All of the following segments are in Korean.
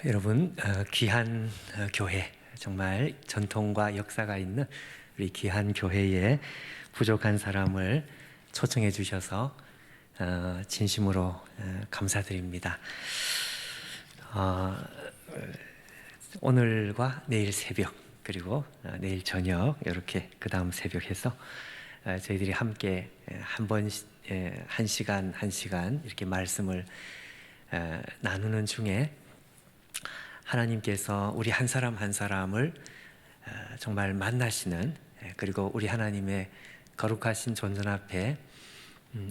여러분, 귀한 교회, 정말 전통과 역사가 있는 우리 귀한 교회에 부족한 사람을 초청해 주셔서 진심으로 감사드립니다. 오늘과 내일 새벽, 그리고 내일 저녁, 이렇게 그 다음 새벽 해서 저희들이 함께 한 시간 이렇게 말씀을 나누는 중에 하나님께서 우리 한 사람 한 사람을 정말 만나시는, 그리고 우리 하나님의 거룩하신 존전 앞에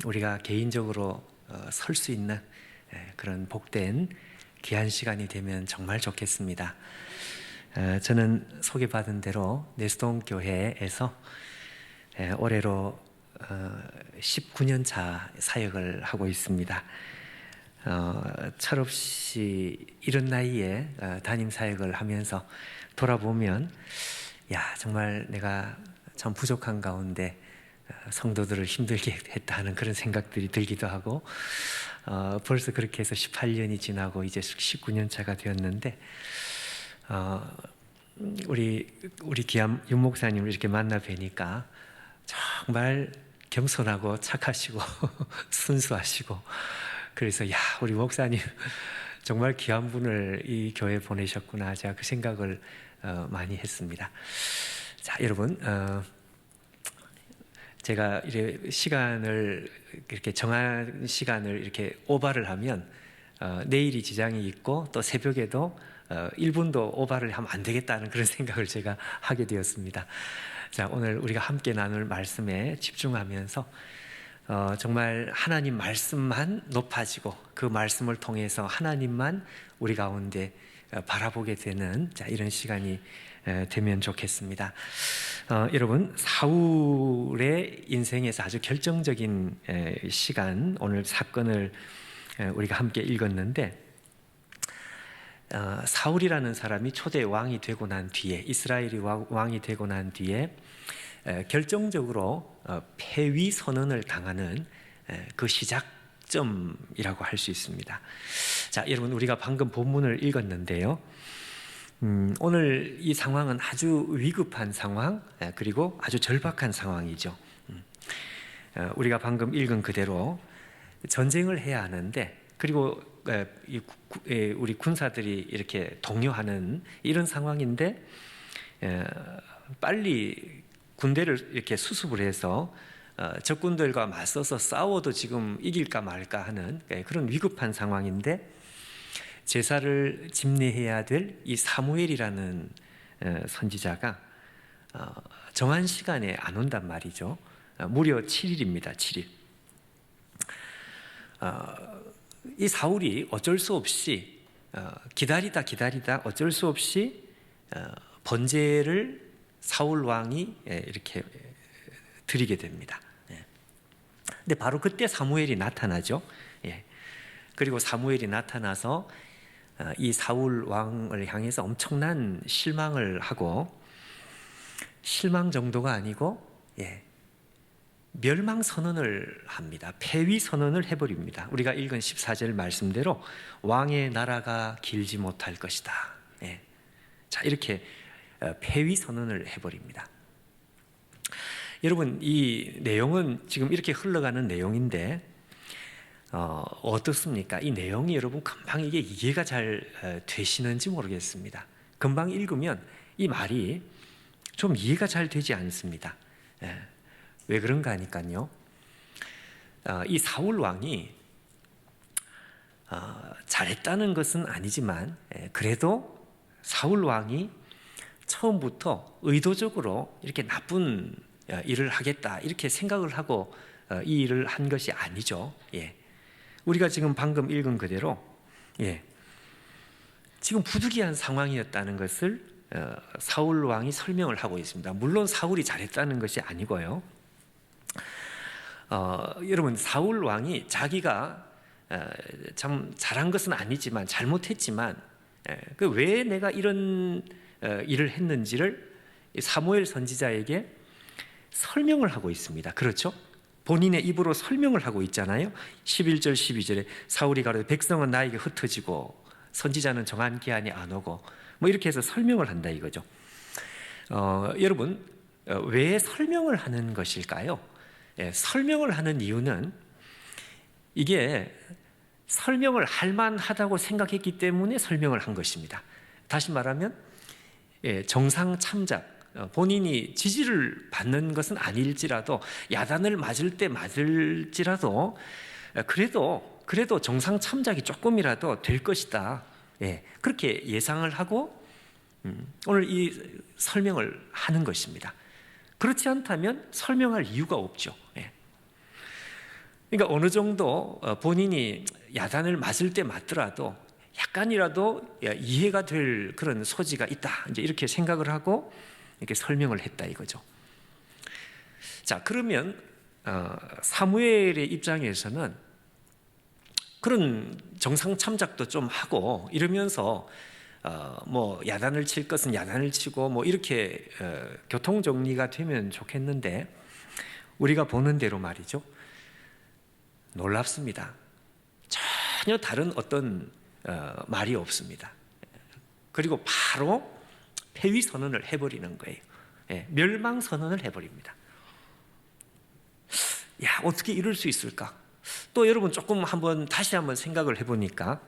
우리가 개인적으로 설 수 있는 그런 복된 귀한 시간이 되면 정말 좋겠습니다. 저는 소개받은 대로 내수동 교회에서 올해로 19년 차 사역을 하고 있습니다. 철없이 이런 나이에 담임 사역을 하면서 돌아보면, 정말 내가 참 부족한 가운데 성도들을 힘들게 했다 하는 그런 생각들이 들기도 하고, 벌써 그렇게 해서 18년이 지나고 이제 19년 차가 되었는데, 우리 귀한 윤 목사님을 이렇게 만나 뵈니까 정말 겸손하고 착하시고 순수하시고, 그래서 우리 목사님 정말 귀한 분을 이 교회에 보내셨구나, 제가 그 생각을 많이 했습니다. 자, 여러분, 제가 이렇게 정한 시간을 이렇게 오바를 하면 내일이 지장이 있고 또 새벽에도 1분도 오바를 하면 안 되겠다는 그런 생각을 제가 하게 되었습니다. 자, 오늘 우리가 함께 나눌 말씀에 집중하면서 정말 하나님 말씀만 높아지고 그 말씀을 통해서 하나님만 우리 가운데 바라보게 되는 이런 시간이 되면 좋겠습니다. 여러분, 사울의 인생에서 아주 결정적인 시간, 오늘 사건을 우리가 함께 읽었는데, 사울이라는 사람이 초대 왕이 되고 난 뒤에, 이스라엘이 왕이 되고 난 뒤에 결정적으로 폐위 선언을 당하는 그 시작점이라고 할 수 있습니다. 자, 여러분, 우리가 방금 본문을 읽었는데요, 오늘 이 상황은 아주 위급한 상황, 그리고 아주 절박한 상황이죠. 우리가 방금 읽은 그대로 전쟁을 해야 하는데, 그리고 우리 군사들이 이렇게 동요하는 이런 상황인데, 빨리 군대를 이렇게 수습을 해서 적군들과 맞서서 싸워도 지금 이길까 말까 하는 그런 위급한 상황인데, 제사를 집례해야 될 이 사무엘이라는 선지자가 정한 시간에 안 온단 말이죠. 무려 7일입니다. 7일. 이 사울이 어쩔 수 없이 기다리다 어쩔 수 없이 번제를 사울 왕이 이렇게 드리게 됩니다. 근데 바로 그때 사무엘이 나타나죠. 그리고 사무엘이 나타나서 이 사울 왕을 향해서 엄청난 실망을 하고, 실망 정도가 아니고 멸망 선언을 합니다. 폐위 선언을 해버립니다. 우리가 읽은 14절 말씀대로 왕의 나라가 길지 못할 것이다. 자, 이렇게 폐위 선언을 해버립니다. 여러분, 이 내용은 지금 이렇게 흘러가는 내용인데 어떻습니까? 이 내용이 여러분 금방 이게 이해가 잘 되시는지 모르겠습니다. 금방 읽으면 이 말이 좀 이해가 잘 되지 않습니다. 왜 그런가 하니까요, 이 사울 왕이 잘했다는 것은 아니지만, 그래도 사울 왕이 처음부터 의도적으로 이렇게 나쁜 일을 하겠다 이렇게 생각을 하고 이 일을 한 것이 아니죠. 우리가 지금 방금 읽은 그대로 지금 부득이한 상황이었다는 것을 사울 왕이 설명을 하고 있습니다. 물론 사울이 잘했다는 것이 아니고요, 여러분, 사울 왕이 자기가 참 잘한 것은 아니지만, 잘못했지만, 왜 내가 이런 일을 했는지를 사무엘 선지자에게 설명을 하고 있습니다. 그렇죠? 본인의 입으로 설명을 하고 있잖아요. 11절 12절에 사울이 가로되 백성은 나에게 흩어지고 선지자는 정한 기한이 안 오고 뭐 이렇게 해서 설명을 한다 이거죠. 여러분 왜 설명을 하는 것일까요? 설명을 하는 이유는 이게 설명을 할 만하다고 생각했기 때문에 설명을 한 것입니다. 다시 말하면 정상 참작, 본인이 지지를 받는 것은 아닐지라도 야단을 맞을 때 맞을지라도 그래도 정상 참작이 조금이라도 될 것이다. 그렇게 예상을 하고 오늘 이 설명을 하는 것입니다. 그렇지 않다면 설명할 이유가 없죠. 그러니까 어느 정도 본인이 야단을 맞을 때 맞더라도 약간이라도 이해가 될 그런 소지가 있다. 이제 이렇게 생각을 하고 이렇게 설명을 했다 이거죠. 자, 그러면 사무엘의 입장에서는 그런 정상 참작도 좀 하고 이러면서 뭐 야단을 칠 것은 야단을 치고 뭐 이렇게 교통 정리가 되면 좋겠는데 우리가 보는 대로 말이죠. 놀랍습니다. 전혀 다른 어떤 말이 없습니다. 그리고 바로 폐위 선언을 해버리는 거예요. 멸망 선언을 해버립니다. 야, 어떻게 이럴 수 있을까? 또 여러분 조금 다시 한번 생각을 해보니까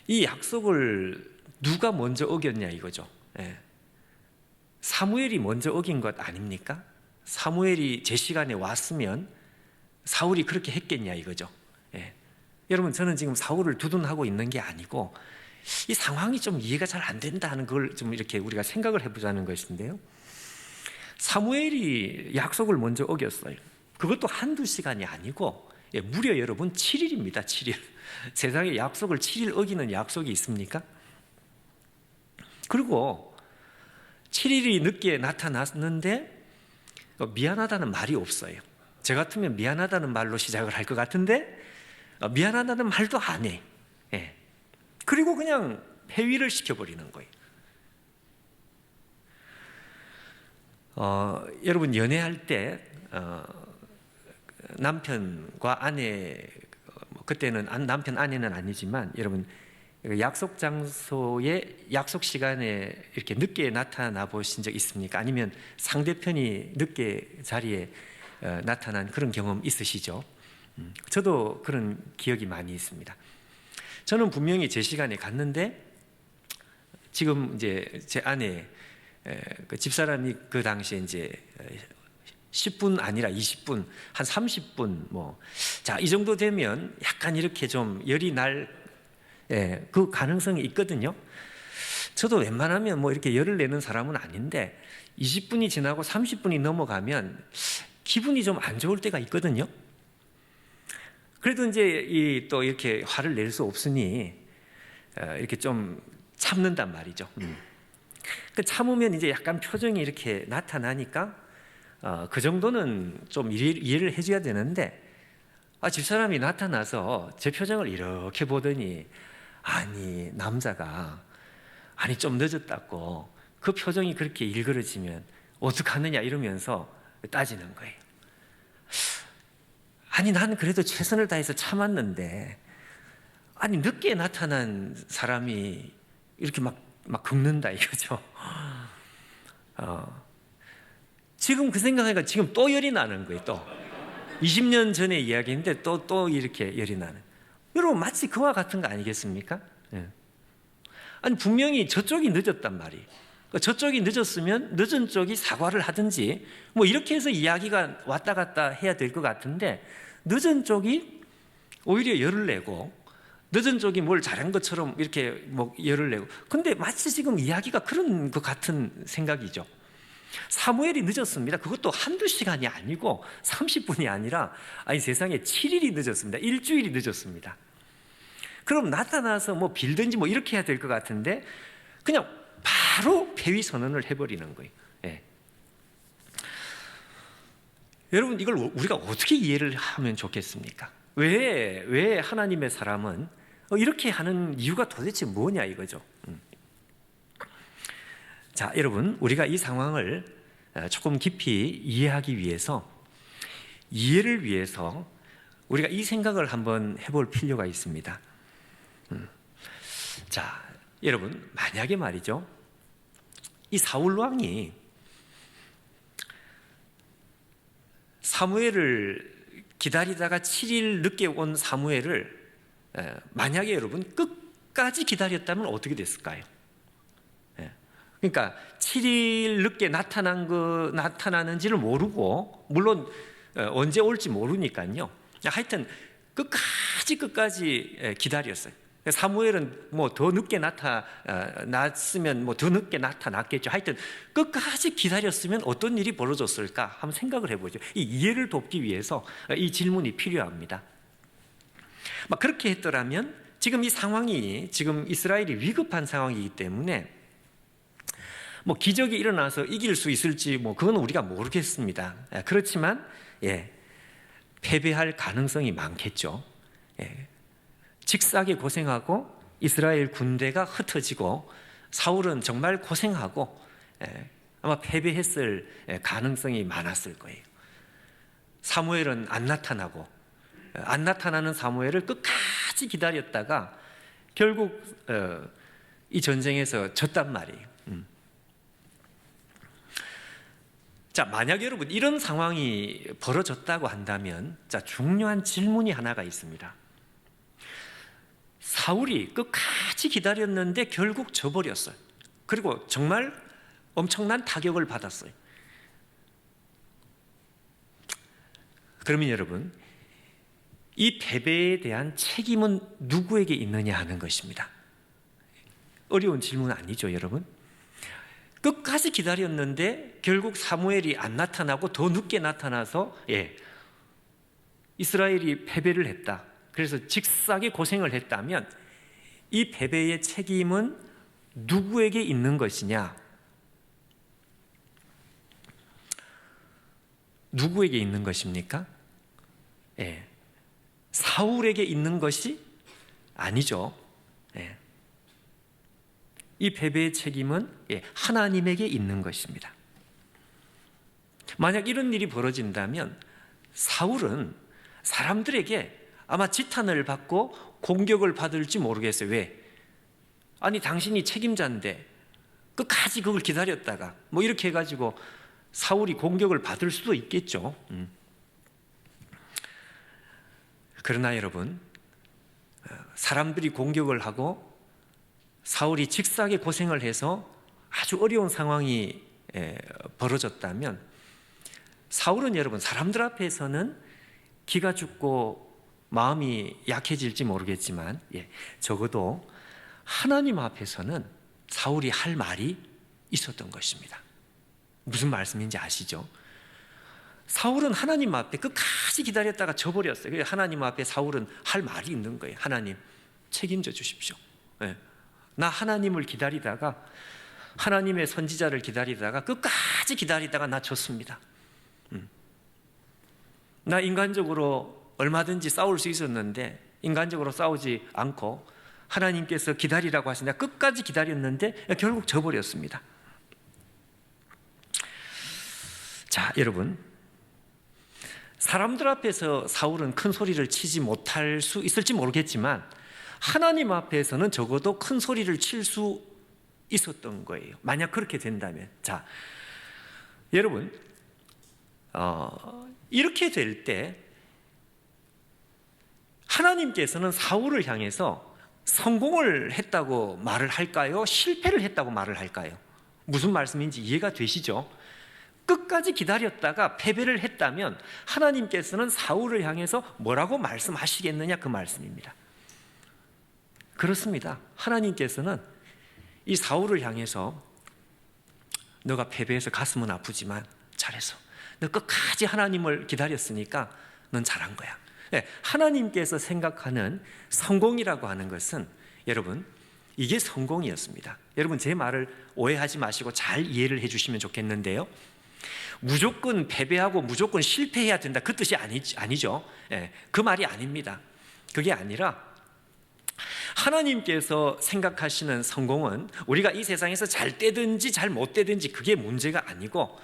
이 약속을 누가 먼저 어겼냐 이거죠. 사무엘이 먼저 어긴 것 아닙니까? 사무엘이 제 시간에 왔으면 사울이 그렇게 했겠냐 이거죠. 여러분 저는 지금 사울을 두둔하고 있는 게 아니고 이 상황이 좀 이해가 잘 안 된다는 걸 좀 이렇게 우리가 생각을 해보자는 것인데요. 사무엘이 약속을 먼저 어겼어요. 그것도 한두 시간이 아니고 무려 여러분 7일입니다. 7일. 세상에 약속을 7일 어기는 약속이 있습니까? 그리고 7일이 늦게 나타났는데 미안하다는 말이 없어요. 저 같으면 미안하다는 말로 시작을 할 것 같은데 미안하다는 말도 안 해. 그리고 그냥 폐위를 시켜버리는 거예요. 여러분 연애할 때 남편과 아내, 그때는 남편 아내는 아니지만 여러분 약속 장소에 약속 시간에 이렇게 늦게 나타나 보신 적 있습니까? 아니면 상대편이 늦게 자리에 나타난 그런 경험 있으시죠? 저도 그런 기억이 많이 있습니다. 저는 분명히 제 시간에 갔는데 지금 이제 제 아내 그 집사람이 그 당시에 이제 10분 아니라 20분, 한 30분 자, 이 정도 되면 약간 이렇게 좀 열이 날 그 가능성이 있거든요. 저도 웬만하면 이렇게 열을 내는 사람은 아닌데 20분이 지나고 30분이 넘어가면 기분이 좀 안 좋을 때가 있거든요. 그래도 이제 또 이렇게 화를 낼 수 없으니 이렇게 좀 참는단 말이죠. 그 참으면 이제 약간 표정이 이렇게 나타나니까 그 정도는 좀 이해를 해줘야 되는데 집사람이 나타나서 제 표정을 이렇게 보더니 아니 남자가 좀 늦었다고 그 표정이 그렇게 일그러지면 어떡하느냐 이러면서 따지는 거예요. 아니 나는 그래도 최선을 다해서 참았는데 늦게 나타난 사람이 이렇게 막 긁는다 이거죠. 지금 그 생각하니까 지금 또 열이 나는 거예요. 또 20년 전의 이야기인데 또 이렇게 열이 나는. 여러분 마치 그와 같은 거 아니겠습니까? 아니 분명히 저쪽이 늦었단 말이에요. 저쪽이 늦었으면 늦은 쪽이 사과를 하든지 이렇게 해서 이야기가 왔다 갔다 해야 될 것 같은데 늦은 쪽이 오히려 열을 내고 늦은 쪽이 뭘 잘한 것처럼 이렇게 열을 내고 근데 마치 지금 이야기가 그런 것 같은 생각이죠. 사무엘이 늦었습니다. 그것도 한두 시간이 아니고 30분이 아니라 세상에 7일이 늦었습니다. 일주일이 늦었습니다. 그럼 나타나서 빌든지 이렇게 해야 될 것 같은데 그냥 바로 폐위 선언을 해버리는 거예요. 여러분 이걸 우리가 어떻게 이해를 하면 좋겠습니까? 왜 하나님의 사람은 이렇게 하는 이유가 도대체 뭐냐 이거죠. 자, 여러분 우리가 이 상황을 조금 깊이 이해하기 위해서 이해를 위해서 우리가 이 생각을 한번 해볼 필요가 있습니다. 자, 여러분, 만약에 말이죠, 이 사울 왕이 사무엘을 기다리다가 7일 늦게 온 사무엘을 만약에 여러분 끝까지 기다렸다면 어떻게 됐을까요? 그러니까 7일 늦게 나타나는지를 모르고, 물론 언제 올지 모르니까요, 하여튼 끝까지 기다렸어요. 사무엘은 뭐 더 늦게 나타났으면 뭐 더 늦게 나타났겠죠. 하여튼 끝까지 기다렸으면 어떤 일이 벌어졌을까 한번 생각을 해보죠. 이 이해를 돕기 위해서 이 질문이 필요합니다. 막 그렇게 했더라면 지금 이 상황이, 지금 이스라엘이 위급한 상황이기 때문에 뭐 기적이 일어나서 이길 수 있을지 뭐 그건 우리가 모르겠습니다. 그렇지만 패배할 가능성이 많겠죠. 직사하게 고생하고 이스라엘 군대가 흩어지고 사울은 정말 고생하고 아마 패배했을 가능성이 많았을 거예요. 사무엘은 안 나타나고, 안 나타나는 사무엘을 끝까지 기다렸다가 결국 이 전쟁에서 졌단 말이에요. 자, 만약 여러분 이런 상황이 벌어졌다고 한다면, 자, 중요한 질문이 하나가 있습니다. 사울이 끝까지 기다렸는데 결국 져버렸어요. 그리고 정말 엄청난 타격을 받았어요. 그러면 여러분, 이 패배에 대한 책임은 누구에게 있느냐 하는 것입니다. 어려운 질문 아니죠, 여러분? 끝까지 기다렸는데 결국 사무엘이 안 나타나고 더 늦게 나타나서 이스라엘이 패배를 했다. 그래서 직사하게 고생을 했다면 이 패배의 책임은 누구에게 있는 것이냐? 누구에게 있는 것입니까? 사울에게 있는 것이 아니죠. 이 패배의 책임은 하나님에게 있는 것입니다. 만약 이런 일이 벌어진다면 사울은 사람들에게 아마 지탄을 받고 공격을 받을지 모르겠어요. 왜? 아니, 당신이 책임자인데 끝까지 그걸 기다렸다가 뭐 이렇게 해가지고 사울이 공격을 받을 수도 있겠죠. 그러나 여러분, 사람들이 공격을 하고 사울이 직사하게 고생을 해서 아주 어려운 상황이 벌어졌다면 사울은 여러분, 사람들 앞에서는 기가 죽고 마음이 약해질지 모르겠지만 적어도 하나님 앞에서는 사울이 할 말이 있었던 것입니다. 무슨 말씀인지 아시죠? 사울은 하나님 앞에 끝까지 기다렸다가 져버렸어요. 하나님 앞에 사울은 할 말이 있는 거예요. 하나님, 책임져 주십시오. 나 하나님을 기다리다가, 하나님의 선지자를 기다리다가 끝까지 기다리다가 나 졌습니다. 나 인간적으로 얼마든지 싸울 수 있었는데 인간적으로 싸우지 않고 하나님께서 기다리라고 하시니까 끝까지 기다렸는데 결국 져버렸습니다. 자, 여러분, 사람들 앞에서 사울은 큰 소리를 치지 못할 수 있을지 모르겠지만 하나님 앞에서는 적어도 큰 소리를 칠 수 있었던 거예요. 만약 그렇게 된다면. 자, 여러분, 이렇게 될 때 하나님께서는 사울을 향해서 성공을 했다고 말을 할까요? 실패를 했다고 말을 할까요? 무슨 말씀인지 이해가 되시죠? 끝까지 기다렸다가 패배를 했다면 하나님께서는 사울을 향해서 뭐라고 말씀하시겠느냐, 그 말씀입니다. 그렇습니다. 하나님께서는 이 사울을 향해서 너가 패배해서 가슴은 아프지만 잘했어. 너 끝까지 하나님을 기다렸으니까 넌 잘한 거야. 하나님께서 생각하는 성공이라고 하는 것은 여러분, 이게 성공이었습니다. 여러분, 제 말을 오해하지 마시고 잘 이해를 해주시면 좋겠는데요, 무조건 패배하고 무조건 실패해야 된다, 그 뜻이 아니죠. 그 말이 아닙니다. 그게 아니라 하나님께서 생각하시는 성공은 우리가 이 세상에서 잘 되든지 잘 못 되든지 그게 문제가 아니고,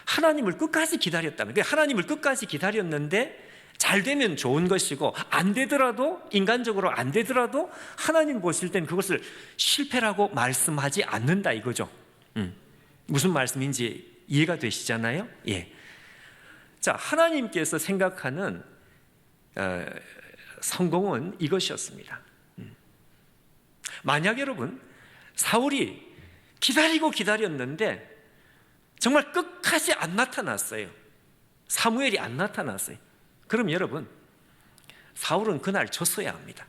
하나님을 끝까지 기다렸다면, 하나님을 끝까지 기다렸는데 잘 되면 좋은 것이고 안 되더라도, 인간적으로 안 되더라도 하나님 보실 땐 그것을 실패라고 말씀하지 않는다 이거죠. 무슨 말씀인지 이해가 되시잖아요? 예. 자, 하나님께서 생각하는 성공은 이것이었습니다. 만약 여러분, 사울이 기다리고 기다렸는데 정말 끝까지 안 나타났어요. 사무엘이 안 나타났어요. 그럼 여러분, 사울은 그날 졌어야 합니다.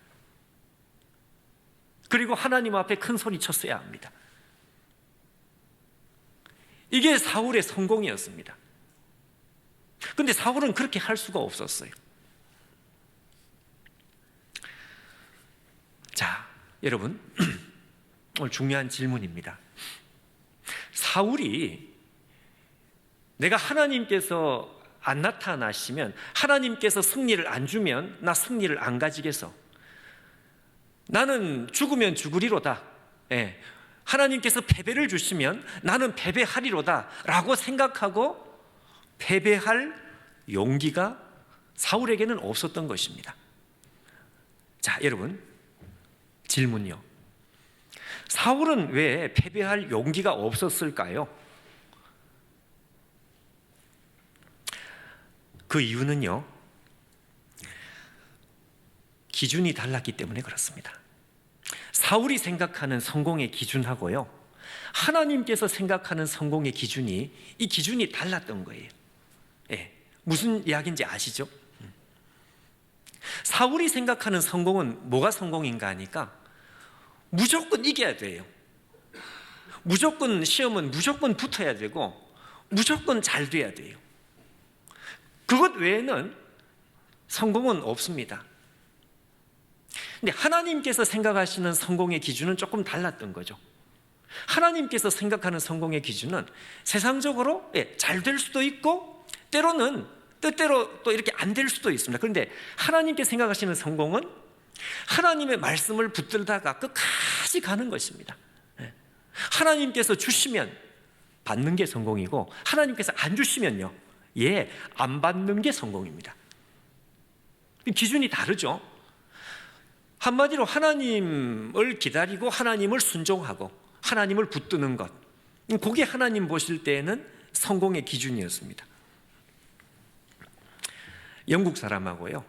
그리고 하나님 앞에 큰 소리 쳤어야 합니다. 이게 사울의 성공이었습니다. 근데 사울은 그렇게 할 수가 없었어요. 자, 여러분, 오늘 중요한 질문입니다. 사울이 내가 하나님께서 안 나타나시면, 하나님께서 승리를 안 주면 나 승리를 안 가지겠어. 나는 죽으면 죽으리로다. 예. 하나님께서 패배를 주시면 나는 패배하리로다 라고 생각하고 패배할 용기가 사울에게는 없었던 것입니다. 자, 여러분, 질문요. 사울은 왜 패배할 용기가 없었을까요? 그 이유는요, 기준이 달랐기 때문에 그렇습니다. 사울이 생각하는 성공의 기준하고요, 하나님께서 생각하는 성공의 기준이, 이 기준이 달랐던 거예요. 예, 무슨 이야기인지 아시죠? 사울이 생각하는 성공은 뭐가 성공인가 하니까 무조건 이겨야 돼요. 무조건 시험은 무조건 붙어야 되고 무조건 잘 돼야 돼요. 그것 외에는 성공은 없습니다. 근데 하나님께서 생각하시는 성공의 기준은 조금 달랐던 거죠. 하나님께서 생각하는 성공의 기준은 세상적으로 잘 될 수도 있고 때로는 뜻대로 또 이렇게 안 될 수도 있습니다. 그런데 하나님께 생각하시는 성공은 하나님의 말씀을 붙들다가 끝까지 가는 것입니다. 하나님께서 주시면 받는 게 성공이고 하나님께서 안 주시면요, 안 받는 게 성공입니다. 기준이 다르죠. 한마디로 하나님을 기다리고 하나님을 순종하고 하나님을 붙드는 것, 그게 하나님 보실 때에는 성공의 기준이었습니다. 영국 사람하고요,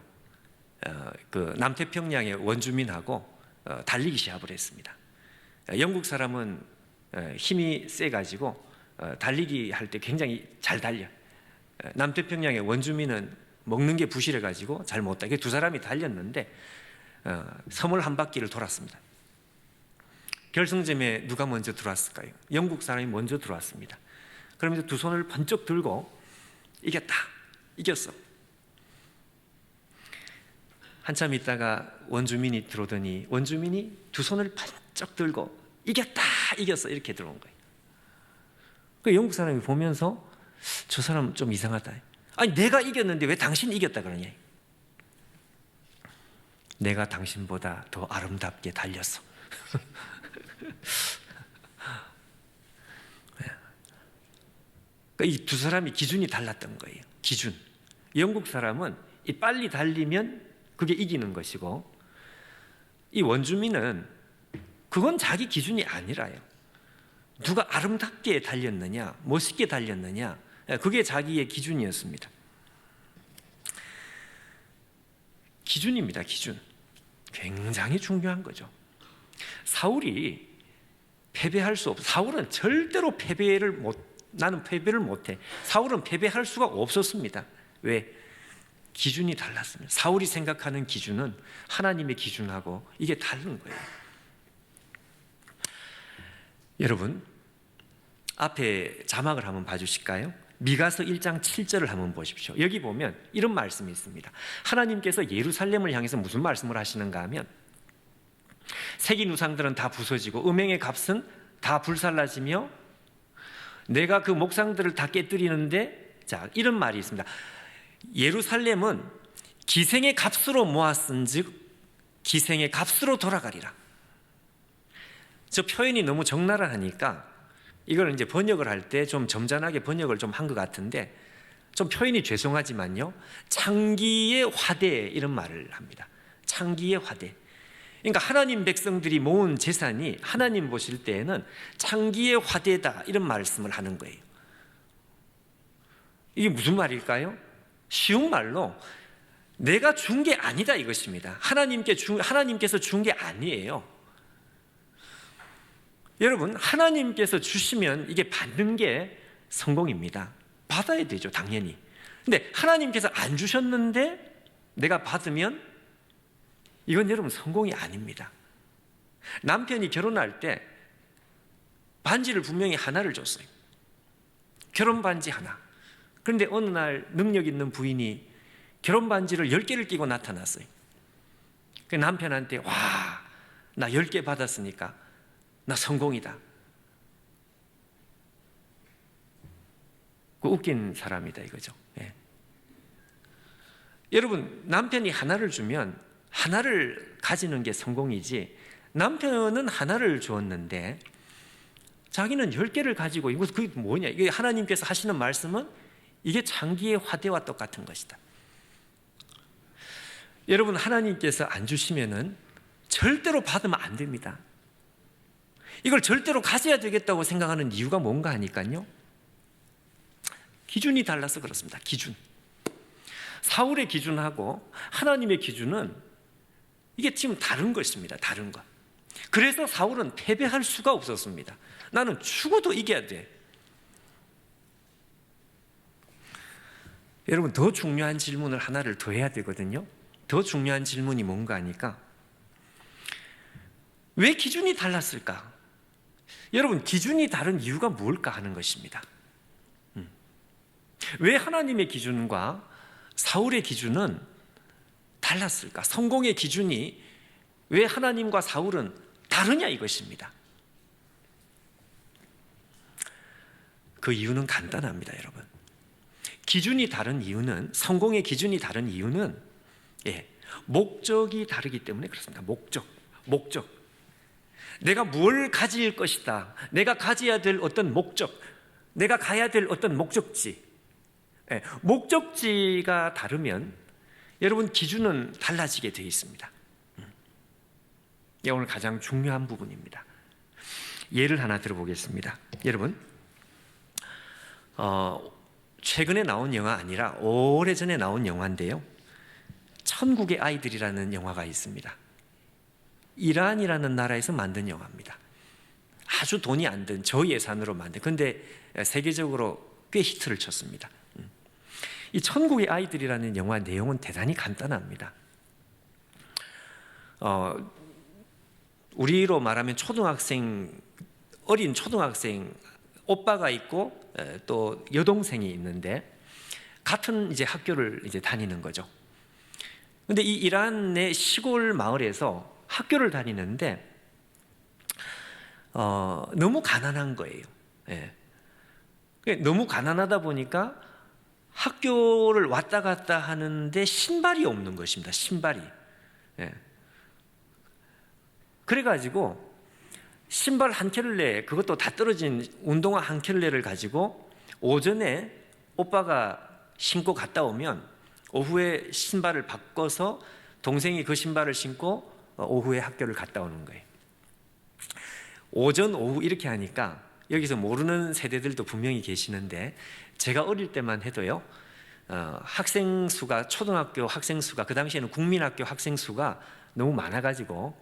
그 남태평양의 원주민하고 달리기 시합을 했습니다. 영국 사람은 힘이 세가지고 달리기 할 때 굉장히 잘 달려. 남태평양의 원주민은 먹는 게 부실해가지고 잘 못 달려. 두 사람이 달렸는데 섬을 한 바퀴를 돌았습니다. 결승점에 누가 먼저 들어왔을까요? 영국 사람이 먼저 들어왔습니다. 그러면서 두 손을 번쩍 들고 이겼다, 이겼어. 한참 있다가 원주민이 들어오더니 원주민이 두 손을 번쩍 들고 이겼다, 이겼어, 이렇게 들어온 거예요. 그 영국 사람이 보면서 저 사람 좀 이상하다. 아니, 내가 이겼는데 왜 당신이 이겼다 그러냐? 내가 당신보다 더 아름답게 달렸어. 이 두 사람이 기준이 달랐던 거예요. 기준. 영국 사람은 이 빨리 달리면 그게 이기는 것이고, 이 원주민은 그건 자기 기준이 아니라요. 누가 아름답게 달렸느냐, 멋있게 달렸느냐, 그게 자기의 기준이었습니다. 기준입니다. 기준. 굉장히 중요한 거죠. 사울이 패배할 수 없어. 사울은 절대로 나는 패배를 못해. 사울은 패배할 수가 없었습니다. 왜? 기준이 달랐습니다. 사울이 생각하는 기준은 하나님의 기준하고 이게 다른 거예요. 여러분, 앞에 자막을 한번 봐주실까요? 미가서 1장 7절을 한번 보십시오. 여기 보면 이런 말씀이 있습니다. 하나님께서 예루살렘을 향해서 무슨 말씀을 하시는가 하면, 새긴 우상들은 다 부서지고 음행의 값은 다 불살라지며 내가 그 목상들을 다 깨뜨리는데, 자, 이런 말이 있습니다. 예루살렘은 기생의 값으로 모았은즉 기생의 값으로 돌아가리라. 저 표현이 너무 적나라하니까 이걸 이제 번역을 할 때 좀 점잖하게 번역을 좀 한 것 같은데, 좀 표현이 죄송하지만요, 창기의 화대 이런 말을 합니다. 창기의 화대. 그러니까 하나님 백성들이 모은 재산이 하나님 보실 때에는 창기의 화대다 이런 말씀을 하는 거예요. 이게 무슨 말일까요? 쉬운 말로 내가 준 게 아니다 이것입니다. 하나님께서 준 게 아니에요. 여러분, 하나님께서 주시면 이게 받는 게 성공입니다. 받아야 되죠, 당연히. 근데 하나님께서 안 주셨는데 내가 받으면 이건 여러분 성공이 아닙니다. 남편이 결혼할 때 반지를 분명히 하나를 줬어요. 결혼 반지 하나. 그런데 어느 날 능력 있는 부인이 결혼 반지를 10개를 끼고 나타났어요. 그 남편한테 와, 나 10개 받았으니까 나 성공이다. 그 웃긴 사람이다 이거죠. 예. 여러분, 남편이 하나를 주면 하나를 가지는 게 성공이지, 남편은 하나를 주었는데 자기는 10개를 가지고, 이거 그게 뭐냐? 이게 하나님께서 하시는 말씀은 이게 창기의 화대와 똑같은 것이다. 여러분, 하나님께서 안 주시면은 절대로 받으면 안 됩니다. 이걸 절대로 가져야 되겠다고 생각하는 이유가 뭔가 하니까요, 기준이 달라서 그렇습니다. 기준. 사울의 기준하고 하나님의 기준은 이게 지금 다른 것입니다. 다른 것. 그래서 사울은 패배할 수가 없었습니다. 나는 죽어도 이겨야 돼. 여러분, 더 중요한 질문을 하나를 더 해야 되거든요. 더 중요한 질문이 뭔가 하니까, 왜 기준이 달랐을까? 여러분, 기준이 다른 이유가 뭘까 하는 것입니다. 왜 하나님의 기준과 사울의 기준은 달랐을까? 성공의 기준이 왜 하나님과 사울은 다르냐 이것입니다. 그 이유는 간단합니다, 여러분. 기준이 다른 이유는, 성공의 기준이 다른 이유는 목적이 다르기 때문에 그렇습니다. 목적. 내가 뭘 가질 것이다. 내가 가져야 될 어떤 목적, 내가 가야 될 어떤 목적지. 목적지가 다르면 여러분 기준은 달라지게 되어 있습니다. 이게 오늘 가장 중요한 부분입니다. 예를 하나 들어보겠습니다. 여러분, 최근에 나온 영화 아니라 오래전에 나온 영화인데요, 천국의 아이들이라는 영화가 있습니다. 이란이라는 나라에서 만든 영화입니다. 아주 돈이 안 든 저예산으로 만든, 근데 세계적으로 꽤 히트를 쳤습니다. 이 천국의 아이들이라는 영화 내용은 대단히 간단합니다. 우리로 말하면 어린 초등학생 오빠가 있고 또 여동생이 있는데 같은 이제 학교를 이제 다니는 거죠. 근데 이 이란의 시골 마을에서 학교를 다니는데 너무 가난한 거예요. 너무 가난하다 보니까 학교를 왔다 갔다 하는데 신발이 없는 것입니다. 신발이. 그래가지고 신발 한 켤레, 그것도 다 떨어진 운동화 한 켤레를 가지고 오전에 오빠가 신고 갔다 오면 오후에 신발을 바꿔서 동생이 그 신발을 신고 오후에 학교를 갔다 오는 거예요. 오전, 오후 이렇게 하니까 여기서 모르는 세대들도 분명히 계시는데, 제가 어릴 때만 해도요, 학생 수가, 초등학교 학생 수가, 그 당시에는 국민학교 학생 수가 너무 많아가지고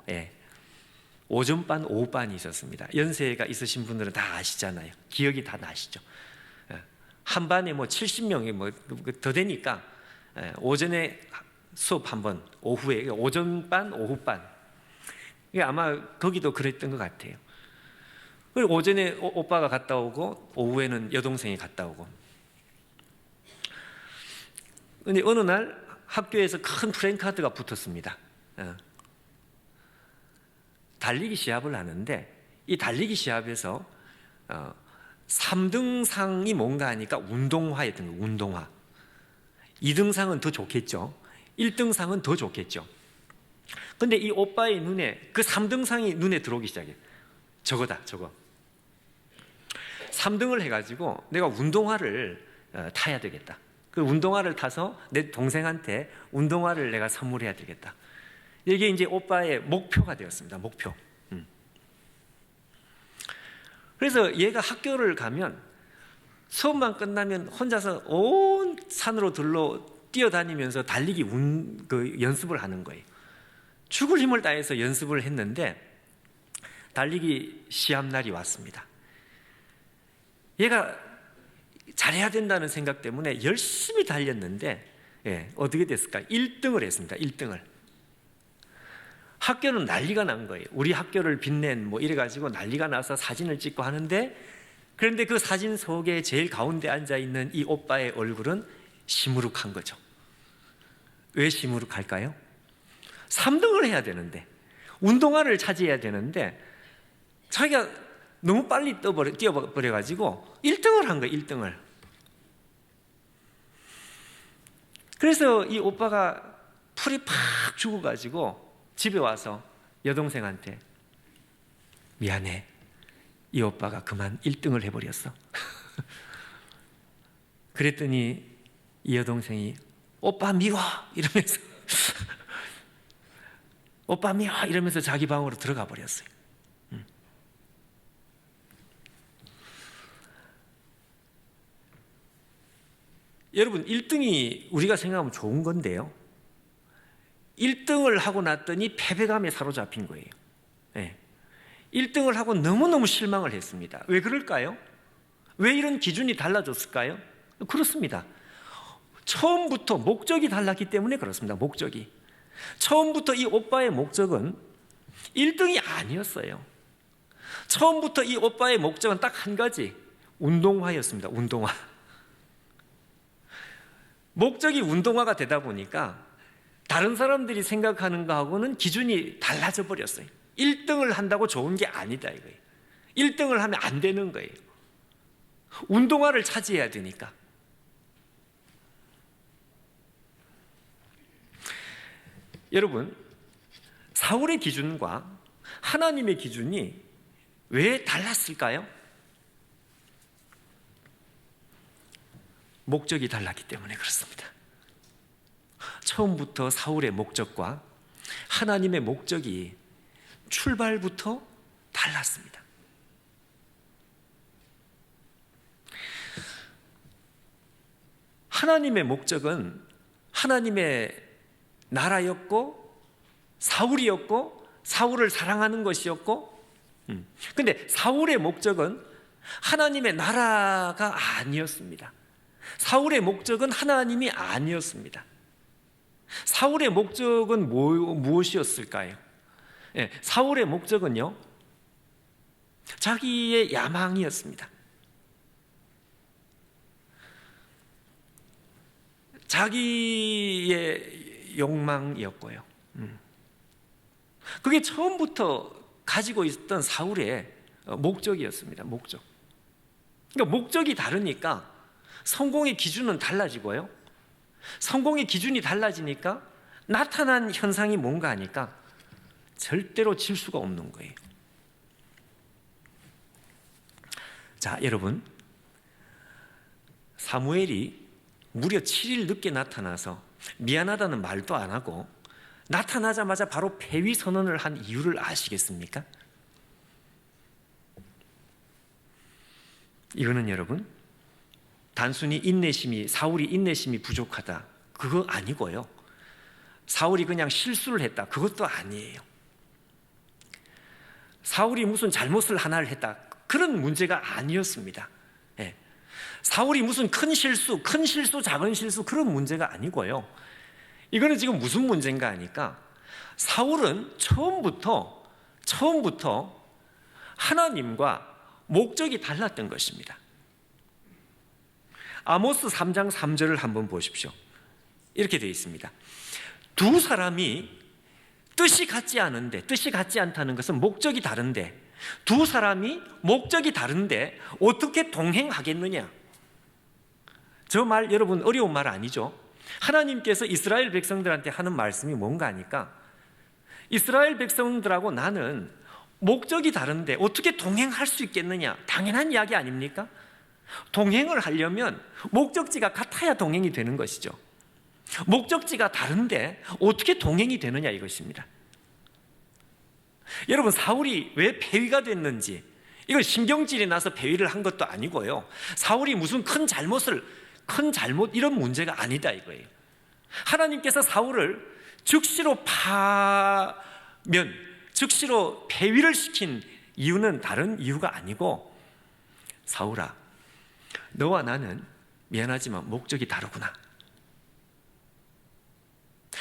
오전반, 오후반이 있었습니다. 연세가 있으신 분들은 다 아시잖아요. 기억이 다 나시죠. 한 반에 뭐 70명이 더 되니까 오전에 수업 한 번, 오후에 오전반, 오후반. 이게 아마 거기도 그랬던 것 같아요. 그리고 오전에 오빠가 갔다 오고 오후에는 여동생이 갔다 오고. 근데 어느 날 학교에서 큰 프랜카드가 붙었습니다. 달리기 시합을 하는데 이 달리기 시합에서 3등상이 뭔가 하니까 운동화였던 거예요. 운동화. 2등상은 더 좋겠죠. 1등상은 더 좋겠죠. 근데 이 오빠의 눈에 그 3등상이 눈에 들어오기 시작해요. 저거다, 저거. 3등을 해가지고 내가 운동화를 타야 되겠다. 그 운동화를 타서 내 동생한테 운동화를 내가 선물해야 되겠다. 이게 이제 오빠의 목표가 되었습니다. 목표. 그래서 얘가 학교를 가면 수업만 끝나면 혼자서 온 산으로 들러 뛰어다니면서 달리기 연습을 하는 거예요. 죽을 힘을 다해서 연습을 했는데 달리기 시합 날이 왔습니다. 얘가 잘해야 된다는 생각 때문에 열심히 달렸는데 어떻게 됐을까요? 1등을 했습니다. 1등을. 학교는 난리가 난 거예요. 우리 학교를 빛낸 이래가지고 난리가 나서 사진을 찍고 하는데, 그런데 그 사진 속에 제일 가운데 앉아있는 이 오빠의 얼굴은 시무룩한 거죠. 왜 시무룩할까요? 3등을 해야 되는데, 운동화를 차지해야 되는데 자기가 너무 빨리 뛰어버려가지고 1등을 한 거예요. 1등을. 그래서 이 오빠가 풀이 팍 죽어가지고 집에 와서 여동생한테 미안해, 이 오빠가 그만 1등을 해버렸어. 그랬더니 이 여동생이 오빠 미워 이러면서 오빠 미워 이러면서 자기 방으로 들어가 버렸어요. 여러분, 1등이 우리가 생각하면 좋은 건데요, 1등을 하고 났더니 패배감에 사로잡힌 거예요. 1등을 하고 너무너무 실망을 했습니다. 왜 그럴까요? 왜 이런 기준이 달라졌을까요? 그렇습니다. 처음부터 목적이 달랐기 때문에 그렇습니다. 목적이. 처음부터 이 오빠의 목적은 1등이 아니었어요. 처음부터 이 오빠의 목적은 딱 한 가지, 운동화였습니다. 운동화. 목적이 운동화가 되다 보니까 다른 사람들이 생각하는 거하고는 기준이 달라져 버렸어요. 1등을 한다고 좋은 게 아니다 이거예요. 1등을 하면 안 되는 거예요. 운동화를 차지해야 되니까. 여러분, 사울의 기준과 하나님의 기준이 왜 달랐을까요? 목적이 달랐기 때문에 그렇습니다. 처음부터 사울의 목적과 하나님의 목적이 출발부터 달랐습니다. 하나님의 목적은 하나님의 나라였고 사울이었고 사울을 사랑하는 것이었고, 근데 사울의 목적은 하나님의 나라가 아니었습니다. 사울의 목적은 하나님이 아니었습니다. 사울의 목적은 무엇이었을까요? 사울의 목적은요, 자기의 야망이었습니다. 자기의 욕망이었고요. 그게 처음부터 가지고 있었던 사울의 목적이었습니다. 목적. 그러니까 목적이 다르니까 성공의 기준은 달라지고요, 성공의 기준이 달라지니까 나타난 현상이 뭔가 하니까 절대로 질 수가 없는 거예요. 자, 여러분, 사무엘이 무려 7일 늦게 나타나서 미안하다는 말도 안 하고 나타나자마자 바로 폐위 선언을 한 이유를 아시겠습니까? 이거는 여러분, 단순히 사울이 인내심이 부족하다, 그거 아니고요, 사울이 그냥 실수를 했다, 그것도 아니에요. 사울이 무슨 잘못을 하나를 했다, 그런 문제가 아니었습니다. 사울이 무슨 큰 실수, 작은 실수, 그런 문제가 아니고요, 이거는 지금 무슨 문제인가 하니까 사울은 처음부터 하나님과 목적이 달랐던 것입니다. 아모스 3장 3절을 한번 보십시오. 이렇게 되어 있습니다. 두 사람이 뜻이 같지 않다는 것은 목적이 다른데, 두 사람이 목적이 다른데 어떻게 동행하겠느냐? 저 말 여러분 어려운 말 아니죠? 하나님께서 이스라엘 백성들한테 하는 말씀이 뭔가 하니까, 이스라엘 백성들하고 나는 목적이 다른데 어떻게 동행할 수 있겠느냐? 당연한 이야기 아닙니까? 동행을 하려면 목적지가 같아야 동행이 되는 것이죠. 목적지가 다른데 어떻게 동행이 되느냐 이것입니다. 여러분, 사울이 왜 폐위가 됐는지, 이건 신경질이 나서 폐위를 한 것도 아니고요, 사울이 무슨 큰 잘못 이런 문제가 아니다 이거예요. 하나님께서 사울을 즉시로 즉시로 폐위를 시킨 이유는 다른 이유가 아니고, 사울아, 너와 나는 미안하지만 목적이 다르구나.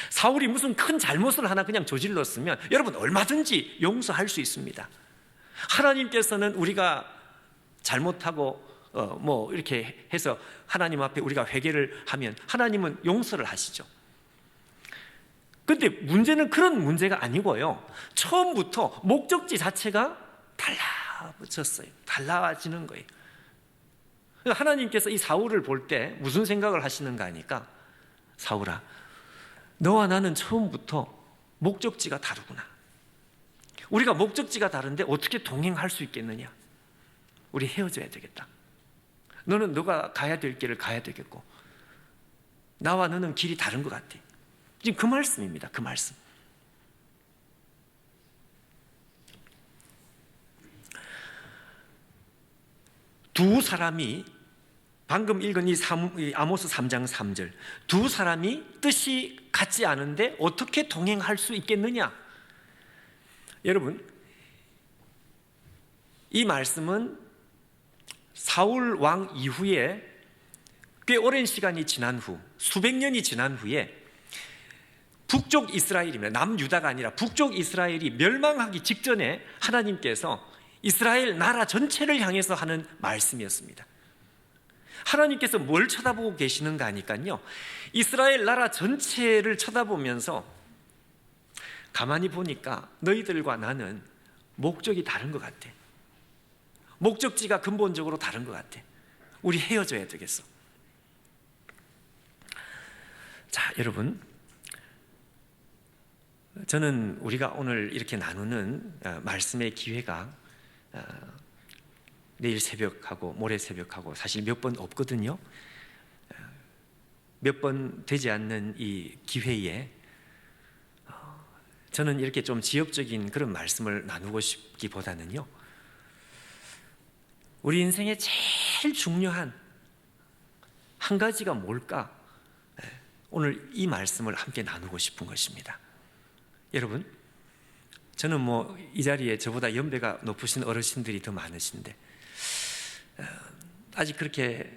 사울이 무슨 큰 잘못을 하나 그냥 저질렀으면 여러분 얼마든지 용서할 수 있습니다. 하나님께서는 우리가 잘못하고 이렇게 해서 하나님 앞에 우리가 회개를 하면 하나님은 용서를 하시죠. 근데 문제는 그런 문제가 아니고요, 처음부터 목적지 자체가 달라붙었어요. 달라지는 거예요. 하나님께서 이 사울을 볼 때 무슨 생각을 하시는가 하니까, 사울아, 너와 나는 처음부터 목적지가 다르구나. 우리가 목적지가 다른데 어떻게 동행할 수 있겠느냐? 우리 헤어져야 되겠다. 너는 너가 가야 될 길을 가야 되겠고, 나와 너는 길이 다른 것 같아. 지금 그 말씀입니다. 그 말씀. 두 사람이, 방금 읽은 이 아모스 3장 3절, 두 사람이 뜻이 같지 않은데 어떻게 동행할 수 있겠느냐? 여러분, 이 말씀은 사울 왕 이후에 꽤 오랜 시간이 지난 후, 수백 년이 지난 후에 북쪽 이스라엘입니다. 남유다가 아니라 북쪽 이스라엘이 멸망하기 직전에 하나님께서 이스라엘 나라 전체를 향해서 하는 말씀이었습니다. 하나님께서 뭘 쳐다보고 계시는가 하니까요, 이스라엘 나라 전체를 쳐다보면서 가만히 보니까 너희들과 나는 목적이 다른 것 같아. 목적지가 근본적으로 다른 것 같아. 우리 헤어져야 되겠어. 자, 여러분, 저는 우리가 오늘 이렇게 나누는 말씀의 기회가 내일 새벽하고 모레 새벽하고 사실 몇 번 없거든요. 몇 번 되지 않는 이 기회에 저는 이렇게 좀 지역적인 그런 말씀을 나누고 싶기보다는요, 우리 인생에 제일 중요한 한 가지가 뭘까? 오늘 이 말씀을 함께 나누고 싶은 것입니다. 여러분, 저는 이 자리에 저보다 연배가 높으신 어르신들이 더 많으신데 아직 그렇게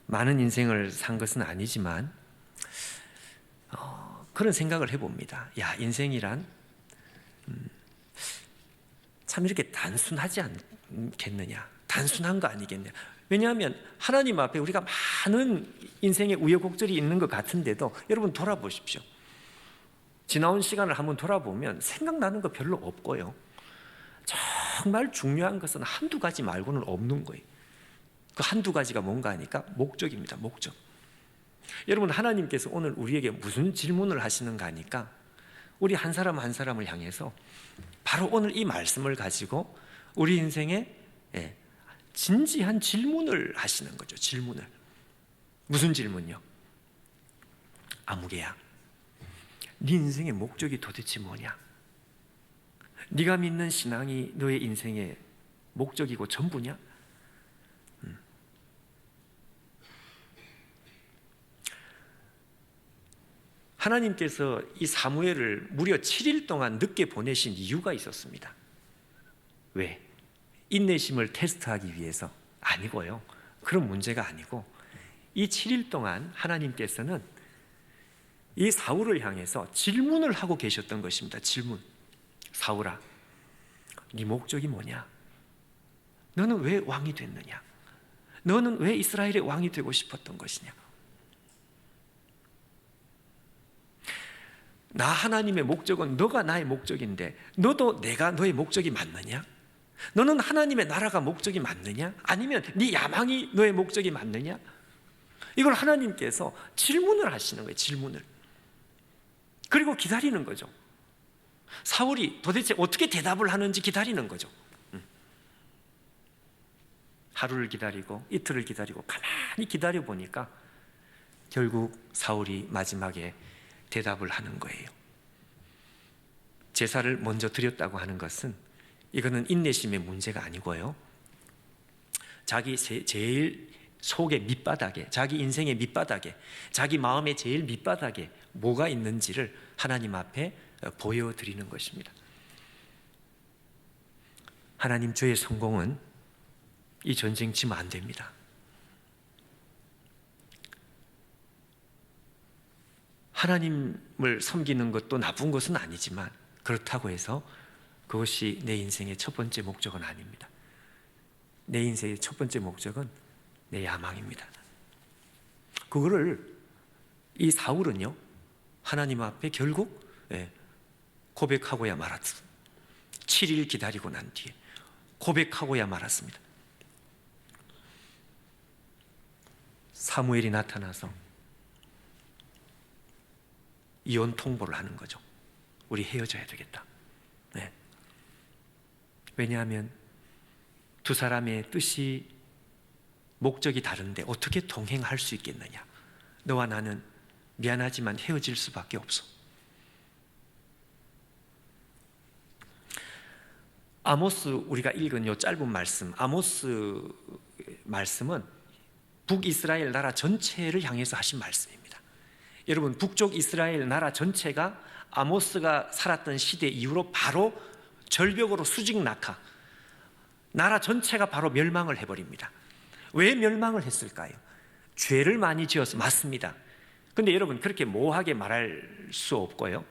많은 인생을 산 것은 아니지만 그런 생각을 해봅니다. 야, 인생이란 참 이렇게 단순하지 않겠느냐? 단순한 거 아니겠냐? 왜냐하면 하나님 앞에 우리가 많은 인생의 우여곡절이 있는 것 같은데도 여러분 돌아보십시오. 지나온 시간을 한번 돌아보면 생각나는 거 별로 없고요, 정말 중요한 것은 한두 가지 말고는 없는 거예요. 그 한두 가지가 뭔가 하니까 목적입니다. 목적. 여러분, 하나님께서 오늘 우리에게 무슨 질문을 하시는가 하니까 우리 한 사람 한 사람을 향해서 바로 오늘 이 말씀을 가지고 우리 인생에 진지한 질문을 하시는 거죠. 질문을. 무슨 질문요? 아무개야, 네 인생의 목적이 도대체 뭐냐? 네가 믿는 신앙이 너의 인생의 목적이고 전부냐? 하나님께서 이 사무엘을 무려 7일 동안 늦게 보내신 이유가 있었습니다. 왜? 인내심을 테스트하기 위해서 아니고요, 그런 문제가 아니고, 이 7일 동안 하나님께서는 이 사울을 향해서 질문을 하고 계셨던 것입니다. 질문. 사울아, 네 목적이 뭐냐? 너는 왜 왕이 됐느냐? 너는 왜 이스라엘의 왕이 되고 싶었던 것이냐? 나 하나님의 목적은 너가 나의 목적인데 너도 내가 너의 목적이 맞느냐? 너는 하나님의 나라가 목적이 맞느냐? 아니면 네 야망이 너의 목적이 맞느냐? 이걸 하나님께서 질문을 하시는 거예요. 질문을. 그리고 기다리는 거죠. 사울이 도대체 어떻게 대답을 하는지 기다리는 거죠. 하루를 기다리고 이틀을 기다리고 가만히 기다려 보니까 결국 사울이 마지막에 대답을 하는 거예요. 제사를 먼저 드렸다고 하는 것은 이거는 인내심의 문제가 아니고요, 자기 제일 속의 밑바닥에, 자기 인생의 밑바닥에, 자기 마음의 제일 밑바닥에 뭐가 있는지를 하나님 앞에 보여드리는 것입니다. 하나님, 저의 성공은 이 전쟁 지면 안 됩니다. 하나님을 섬기는 것도 나쁜 것은 아니지만 그렇다고 해서 그것이 내 인생의 첫 번째 목적은 아닙니다. 내 인생의 첫 번째 목적은 내 야망입니다. 그거를 이 사울은요, 하나님 앞에 결국 고백하고야 말았습니다. 7일 기다리고 난 뒤에 고백하고야 말았습니다. 사무엘이 나타나서 이혼 통보를 하는 거죠. 우리 헤어져야 되겠다. 네. 왜냐하면 두 사람의 뜻이, 목적이 다른데 어떻게 동행할 수 있겠느냐. 너와 나는 미안하지만 헤어질 수밖에 없어. 아모스, 우리가 읽은 요 짧은 말씀, 아모스 말씀은 북이스라엘 나라 전체를 향해서 하신 말씀입니다. 여러분, 북쪽 이스라엘 나라 전체가 아모스가 살았던 시대 이후로 바로 절벽으로 수직 낙하, 나라 전체가 바로 멸망을 해버립니다. 왜 멸망을 했을까요? 죄를 많이 지어서. 맞습니다. 근데 여러분, 그렇게 모호하게 말할 수 없고요,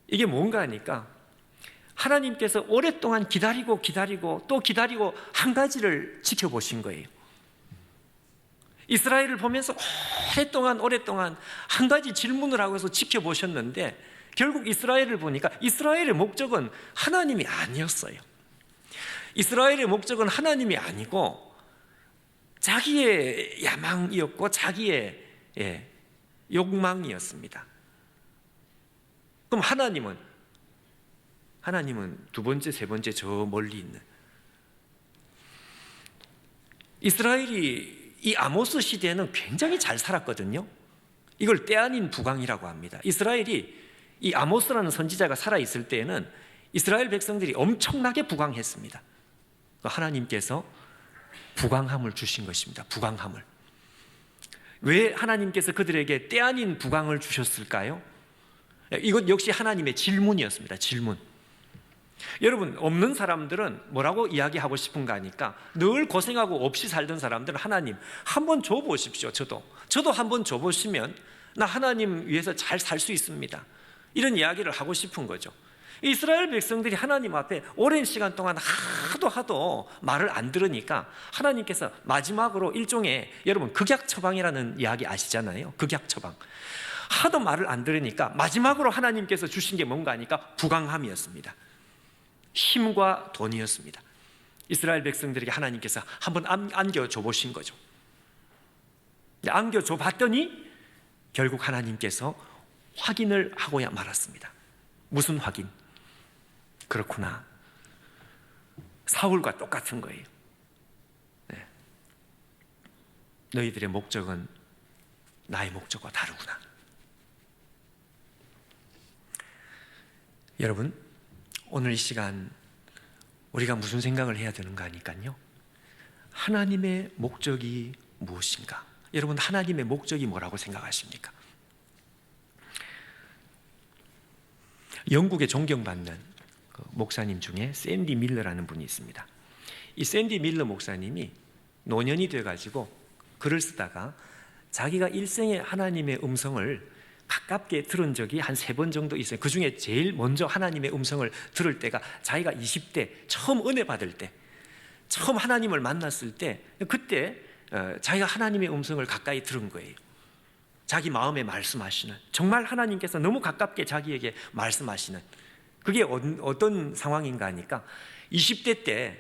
이게 뭔가 하니까 하나님께서 오랫동안 기다리고 또 기다리고 한 가지를 지켜보신 거예요. 이스라엘을 보면서 오랫동안 한 가지 질문을 하고서 지켜보셨는데, 결국 이스라엘을 보니까 이스라엘의 목적은 하나님이 아니었어요. 이스라엘의 목적은 하나님이 아니고 자기의 야망이었고 자기의 욕망이었습니다. 그럼 하나님은 두 번째, 세 번째 저 멀리 있는, 이스라엘이 이 아모스 시대에는 굉장히 잘 살았거든요. 이걸 때 아닌 부강이라고 합니다. 이스라엘이, 이 아모스라는 선지자가 살아있을 때에는 이스라엘 백성들이 엄청나게 부강했습니다. 하나님께서 부강함을 주신 것입니다. 부강함을. 왜 하나님께서 그들에게 때 아닌 부강을 주셨을까요? 이것 역시 하나님의 질문이었습니다. 질문. 여러분, 없는 사람들은 뭐라고 이야기하고 싶은가 하니까, 늘 고생하고 없이 살던 사람들은 하나님 한번 줘보십시오. 저도 한번 줘보시면 나 하나님 위해서 잘 살 수 있습니다. 이런 이야기를 하고 싶은 거죠. 이스라엘 백성들이 하나님 앞에 오랜 시간 동안 하도 말을 안 들으니까 하나님께서 마지막으로 일종의, 여러분 극약 처방이라는 이야기 아시잖아요. 극약 처방. 하도 말을 안 들으니까 마지막으로 하나님께서 주신 게 뭔가 하니까 부강함이었습니다. 힘과 돈이었습니다. 이스라엘 백성들에게 하나님께서 한번 안겨줘 보신 거죠. 안겨줘 봤더니 결국 하나님께서 확인을 하고야 말았습니다. 무슨 확인? 그렇구나, 사울과 똑같은 거예요. 네. 너희들의 목적은 나의 목적과 다르구나. 여러분, 오늘 이 시간 우리가 무슨 생각을 해야 되는가 하니까요, 하나님의 목적이 무엇인가? 여러분, 하나님의 목적이 뭐라고 생각하십니까? 영국에 존경받는 목사님 중에 샌디 밀러라는 분이 있습니다. 이 샌디 밀러 목사님이 노년이 돼가지고 글을 쓰다가 자기가 일생에 하나님의 음성을 가깝게 들은 적이 한 3번 정도 있어요. 그 중에 제일 먼저 하나님의 음성을 들을 때가 자기가 20대 처음 은혜 받을 때, 처음 하나님을 만났을 때, 그때 자기가 하나님의 음성을 가까이 들은 거예요. 자기 마음에 말씀하시는, 정말 하나님께서 너무 가깝게 자기에게 말씀하시는, 그게 어떤 상황인가 하니까 20대 때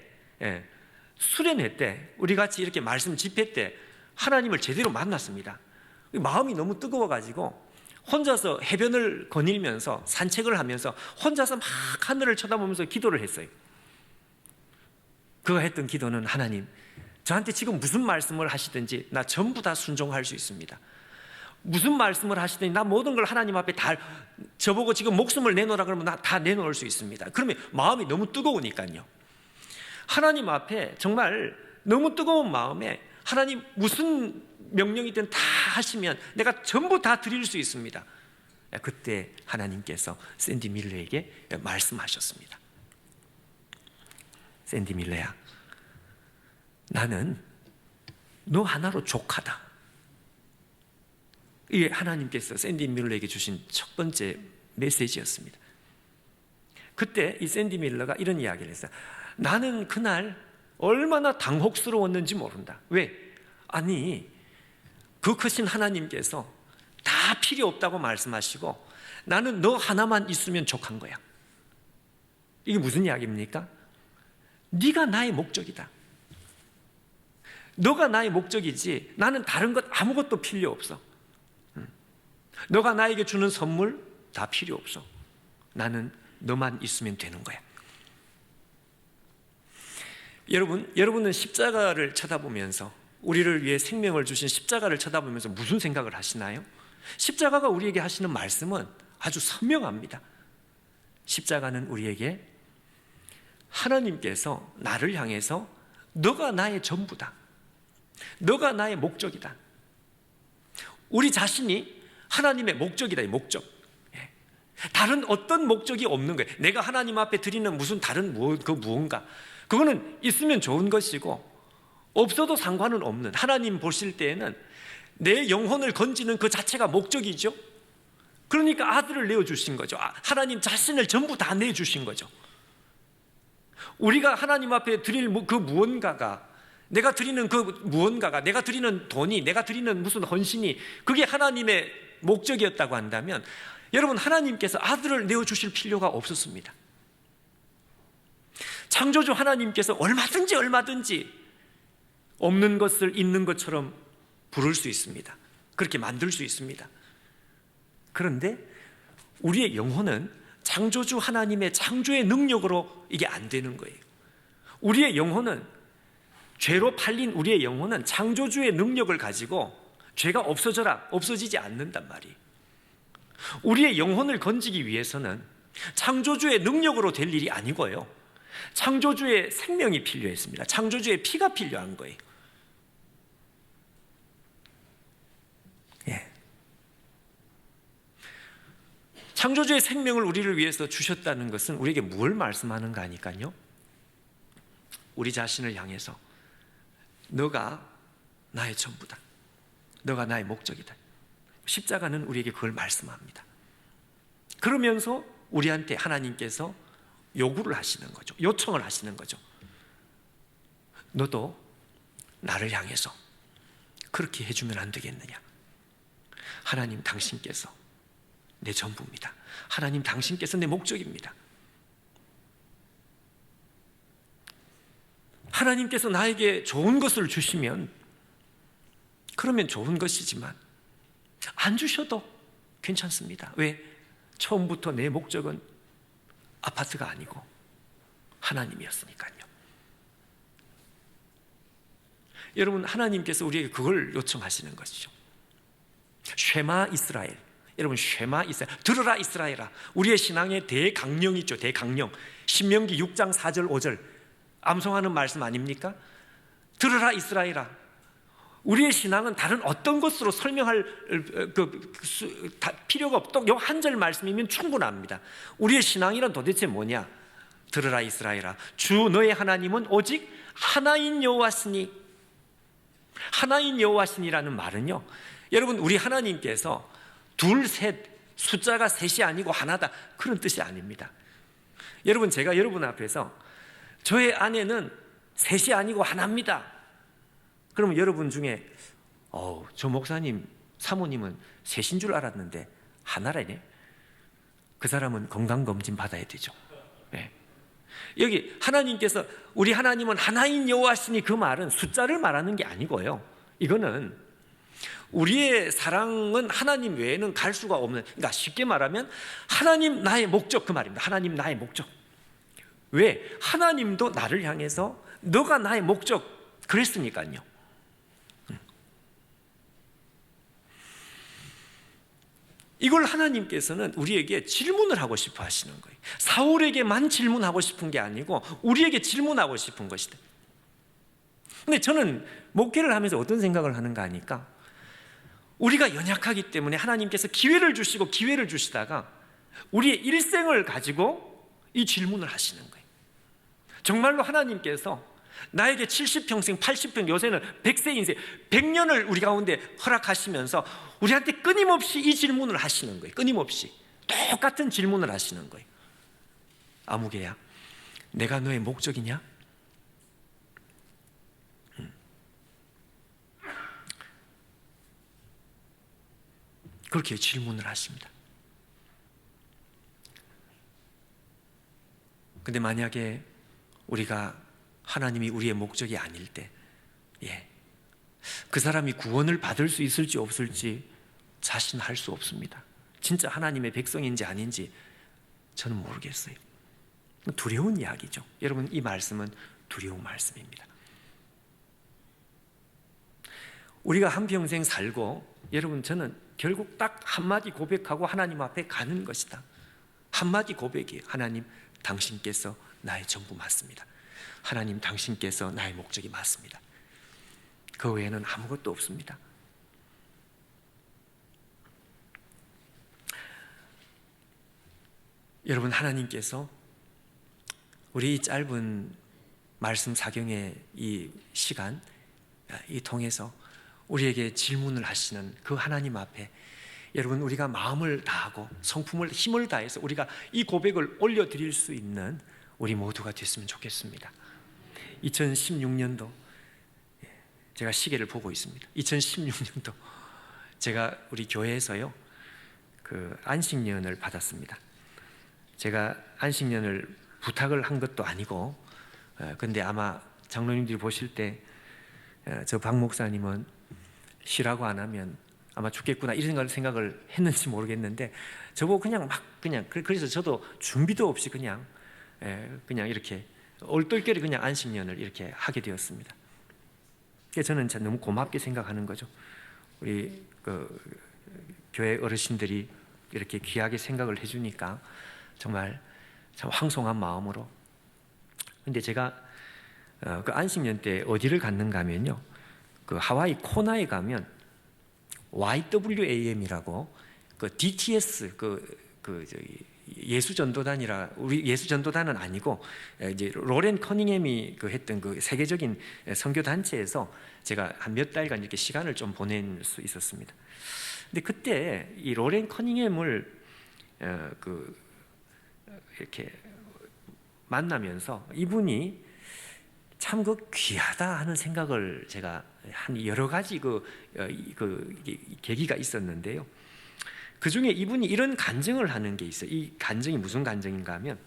수련회 때, 우리 같이 이렇게 말씀 집회 때 하나님을 제대로 만났습니다. 마음이 너무 뜨거워가지고 혼자서 해변을 거닐면서 산책을 하면서 혼자서 막 하늘을 쳐다보면서 기도를 했어요. 그가 했던 기도는, 하나님, 저한테 지금 무슨 말씀을 하시든지 나 전부 다 순종할 수 있습니다. 무슨 말씀을 하시든지 나 모든 걸 하나님 앞에 다, 저보고 지금 목숨을 내놓으라 그러면 나 다 내놓을 수 있습니다. 그러면 마음이 너무 뜨거우니까요. 하나님 앞에 정말 너무 뜨거운 마음에 하나님 무슨 명령이든 다 하시면 내가 전부 다 드릴 수 있습니다. 그때 하나님께서 샌디 밀러에게 말씀하셨습니다. 샌디 밀러야, 나는 너 하나로 족하다. 이게 하나님께서 샌디 밀러에게 주신 첫 번째 메시지였습니다. 그때 이 샌디 밀러가 이런 이야기를 했어요. 나는 그날 얼마나 당혹스러웠는지 모른다. 왜? 아니, 그 크신 하나님께서 다 필요 없다고 말씀하시고 나는 너 하나만 있으면 족한 거야. 이게 무슨 이야기입니까? 네가 나의 목적이다. 너가 나의 목적이지 나는 다른 것 아무것도 필요 없어. 너가 나에게 주는 선물 다 필요 없어. 나는 너만 있으면 되는 거야. 여러분은 십자가를 쳐다보면서, 우리를 위해 생명을 주신 십자가를 쳐다보면서 무슨 생각을 하시나요? 십자가가 우리에게 하시는 말씀은 아주 선명합니다. 십자가는 우리에게 하나님께서 나를 향해서 너가 나의 전부다. 너가 나의 목적이다. 우리 자신이 하나님의 목적이다. 이 목적. 다른 어떤 목적이 없는 거예요. 내가 하나님 앞에 드리는 무슨 다른 무언가, 그거는 있으면 좋은 것이고 없어도 상관은 없는, 하나님 보실 때에는 내 영혼을 건지는 그 자체가 목적이죠. 그러니까 아들을 내어주신 거죠. 하나님 자신을 전부 다 내주신 거죠. 우리가 하나님 앞에 드릴 그 무언가가, 내가 드리는 그 무언가가, 내가 드리는 돈이, 내가 드리는 무슨 헌신이 그게 하나님의 목적이었다고 한다면 여러분, 하나님께서 아들을 내어주실 필요가 없었습니다. 창조주 하나님께서 얼마든지 없는 것을 있는 것처럼 부를 수 있습니다. 그렇게 만들 수 있습니다. 그런데 우리의 영혼은 창조주 하나님의 창조의 능력으로 이게 안 되는 거예요. 우리의 영혼은, 죄로 팔린 우리의 영혼은 창조주의 능력을 가지고 죄가 없어지지 않는단 말이에요. 우리의 영혼을 건지기 위해서는 창조주의 능력으로 될 일이 아니고요, 창조주의 생명이 필요했습니다. 창조주의 피가 필요한 거예요. 창조주의 생명을 우리를 위해서 주셨다는 것은 우리에게 뭘 말씀하는가 하니까요, 우리 자신을 향해서 너가 나의 전부다. 너가 나의 목적이다. 십자가는 우리에게 그걸 말씀합니다. 그러면서 우리한테 하나님께서 요구를 하시는 거죠. 요청을 하시는 거죠. 너도 나를 향해서 그렇게 해주면 안 되겠느냐. 하나님, 당신께서 내 전부입니다. 하나님, 당신께서 내 목적입니다. 하나님께서 나에게 좋은 것을 주시면 그러면 좋은 것이지만 안 주셔도 괜찮습니다. 왜? 처음부터 내 목적은 아파트가 아니고 하나님이었으니까요. 여러분, 하나님께서 우리에게 그걸 요청하시는 것이죠. 쉐마 이스라엘. 여러분, 쉐마 이스라엘, 들으라 이스라엘아. 우리의 신앙의 대강령이 있죠. 대강령. 신명기 6장 4절 5절 암송하는 말씀 아닙니까? 들으라 이스라엘아. 우리의 신앙은 다른 어떤 것으로 설명할 필요가 없고 요 한 절 말씀이면 충분합니다. 우리의 신앙이란 도대체 뭐냐? 들으라 이스라엘아, 주 너의 하나님은 오직 하나인 여호와시니. 하나인 여호와시니라는 말은요, 여러분, 우리 하나님께서 둘, 셋, 숫자가 셋이 아니고 하나다, 그런 뜻이 아닙니다. 여러분, 제가 여러분 앞에서 저의 아내는 셋이 아니고 하나입니다. 그러면 여러분 중에 저 목사님, 사모님은 셋인 줄 알았는데 하나라네. 그 사람은 건강검진 받아야 되죠. 네. 여기 하나님께서, 우리 하나님은 하나인 여호와시니, 그 말은 숫자를 말하는 게 아니고요, 이거는 우리의 사랑은 하나님 외에는 갈 수가 없는, 그러니까 쉽게 말하면 하나님 나의 목적, 그 말입니다. 하나님 나의 목적. 왜? 하나님도 나를 향해서 너가 나의 목적, 그랬으니까요. 이걸 하나님께서는 우리에게 질문을 하고 싶어 하시는 거예요. 사울에게만 질문하고 싶은 게 아니고 우리에게 질문하고 싶은 것이다. 근데 저는 목회를 하면서 어떤 생각을 하는가 하니까, 우리가 연약하기 때문에 하나님께서 기회를 주시고 기회를 주시다가 우리의 일생을 가지고 이 질문을 하시는 거예요. 정말로 하나님께서 나에게 70평생, 80평, 요새는 100세 인생, 100년을 우리 가운데 허락하시면서 우리한테 끊임없이 이 질문을 하시는 거예요. 끊임없이 똑같은 질문을 하시는 거예요. 아무개야, 내가 너의 목적이냐? 그렇게 질문을 하십니다. 근데 만약에 우리가 하나님이 우리의 목적이 아닐 때, 그 사람이 구원을 받을 수 있을지 없을지 자신할 수 없습니다. 진짜 하나님의 백성인지 아닌지 저는 모르겠어요. 두려운 이야기죠. 여러분, 이 말씀은 두려운 말씀입니다. 우리가 한평생 살고, 여러분, 저는 결국 딱 한마디 고백하고 하나님 앞에 가는 것이다. 한마디 고백이에요. 하나님, 당신께서 나의 전부 맞습니다. 하나님, 당신께서 나의 목적이 맞습니다. 그 외에는 아무것도 없습니다. 여러분, 하나님께서 우리 이 짧은 말씀 사경의 이 시간, 이 통해서 우리에게 질문을 하시는 그 하나님 앞에, 여러분, 우리가 마음을 다하고 성품을, 힘을 다해서 우리가 이 고백을 올려드릴 수 있는 우리 모두가 됐으면 좋겠습니다. 2016년도, 제가 시계를 보고 있습니다. 2016년도 제가 우리 교회에서요, 그 안식년을 받았습니다. 제가 안식년을 부탁을 한 것도 아니고, 근데 아마 장로님들이 보실 때 저 박 목사님은 쉬라고 안 하면 아마 죽겠구나, 이런 생각을 했는지 모르겠는데, 저보고 그래서 저도 준비도 없이 그냥 이렇게 얼떨결에 그냥 안식년을 이렇게 하게 되었습니다. 저는 너무 고맙게 생각하는 거죠. 우리 교회 어르신들이 이렇게 귀하게 생각을 해주니까 정말 참 황송한 마음으로. 근데 제가 그 안식년 때 어디를 갔는가 하면요, 그 하와이 코나에 가면 YWAM이라고 그 DTS 예수전도단이라, 우리 예수전도단은 아니고 이제 로렌 커닝햄이 했던 그 세계적인 선교 단체에서 제가 한 몇 달간 이렇게 시간을 좀 보낼 수 있었습니다. 근데 그때 이 로렌 커닝햄을 이렇게 만나면서 이분이 참 귀하다 하는 생각을 제가 한 여러 가지 계기가 있었는데요. 그 중에 이분이 이런 간증을 하는 게 있어요. 이 간증이 무슨 간증인가 하면,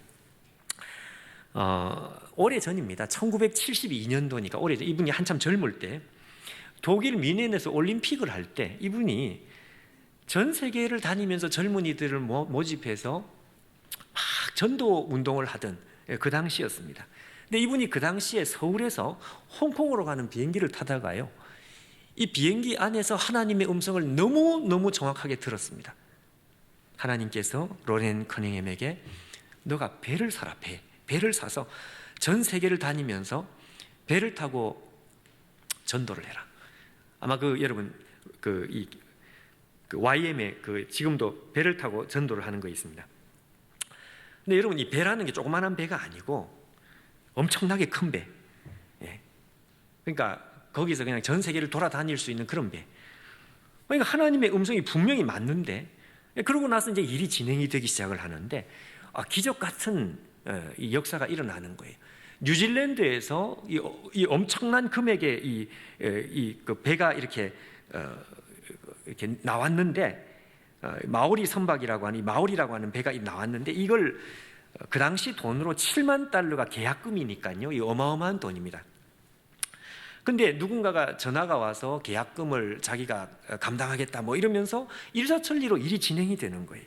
오래전입니다. 1972년도니까 오래전. 이분이 한참 젊을 때 독일 뮌헨에서 올림픽을 할 때 이분이 전 세계를 다니면서 젊은이들을 모집해서 막 전도 운동을 하던 그 당시였습니다. 근데 이분이 그 당시에 서울에서 홍콩으로 가는 비행기를 타다가요, 이 비행기 안에서 하나님의 음성을 너무너무 정확하게 들었습니다. 하나님께서 로렌 커닝햄에게 너가 배를 사라, 배를 사서 전 세계를 다니면서 배를 타고 전도를 해라. 아마 여러분 이 YM에 지금도 배를 타고 전도를 하는 거 있습니다. 근데 여러분, 이 배라는 게 조그마한 배가 아니고 엄청나게 큰 배. 그러니까 거기서 그냥 전 세계를 돌아다닐 수 있는 그런 배. 그러니까 하나님의 음성이 분명히 맞는데, 그러고 나서 이제 일이 진행이 되기 시작을 하는데, 기적 같은 이 역사가 일어나는 거예요. 뉴질랜드에서 이 엄청난 금액의 그 배가 이렇게 나왔는데, 마오리 선박이라고 하는, 마오리라고 하는 배가 나왔는데, 이걸 그 당시 돈으로 7만 달러가 계약금이니까요, 이 어마어마한 돈입니다. 근데 누군가가 전화가 와서 계약금을 자기가 감당하겠다 이러면서 일사천리로 일이 진행이 되는 거예요.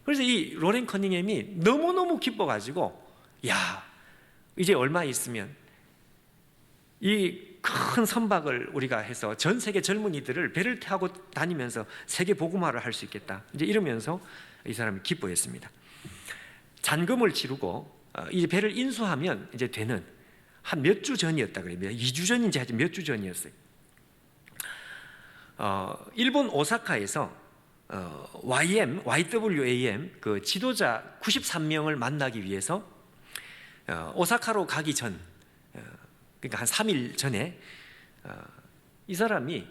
그래서 이 로렌 커닝햄이 너무너무 기뻐가지고, 야, 이제 얼마 있으면 이 큰 선박을 우리가 해서 전 세계 젊은이들을 배를 타고 다니면서 세계 복음화를 할 수 있겠다. 이제 이러면서 이 사람이 기뻐했습니다. 잔금을 치르고 이 배를 인수하면 이제 되는 한 몇 주 전이었다 그럽니다. 2주 전인지 하여튼 몇 주 전이었어요. 일본 오사카에서 YWAM 그 지도자 93명을 만나기 위해서 오사카로 가기 전, 그러니까 한 3일 전에 이 사람이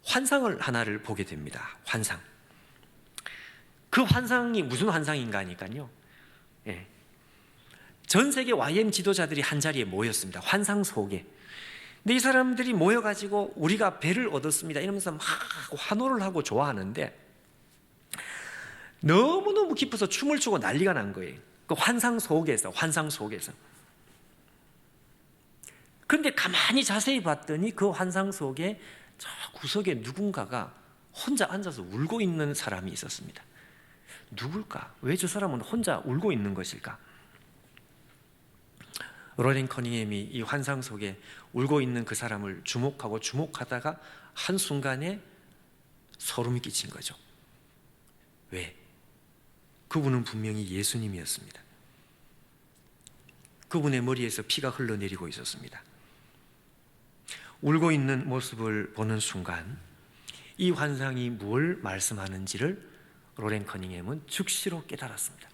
환상을 하나를 보게 됩니다. 환상. 그 환상이 무슨 환상인가 하니까요. 전 세계 YM 지도자들이 한 자리에 모였습니다. 환상 속에. 근데 이 사람들이 모여가지고 우리가 배를 얻었습니다 이러면서 막 환호를 하고 좋아하는데 너무너무 깊어서 춤을 추고 난리가 난 거예요. 그 환상 속에서. 근데 가만히 자세히 봤더니 그 환상 속에 저 구석에 누군가가 혼자 앉아서 울고 있는 사람이 있었습니다. 누굴까? 왜 저 사람은 혼자 울고 있는 것일까? 로렌 커닝햄이 이 환상 속에 울고 있는 그 사람을 주목하다가 한순간에 소름이 끼친 거죠. 왜? 그분은 분명히 예수님이었습니다. 그분의 머리에서 피가 흘러내리고 있었습니다. 울고 있는 모습을 보는 순간 이 환상이 뭘 말씀하는지를 로렌 커닝햄은 즉시로 깨달았습니다.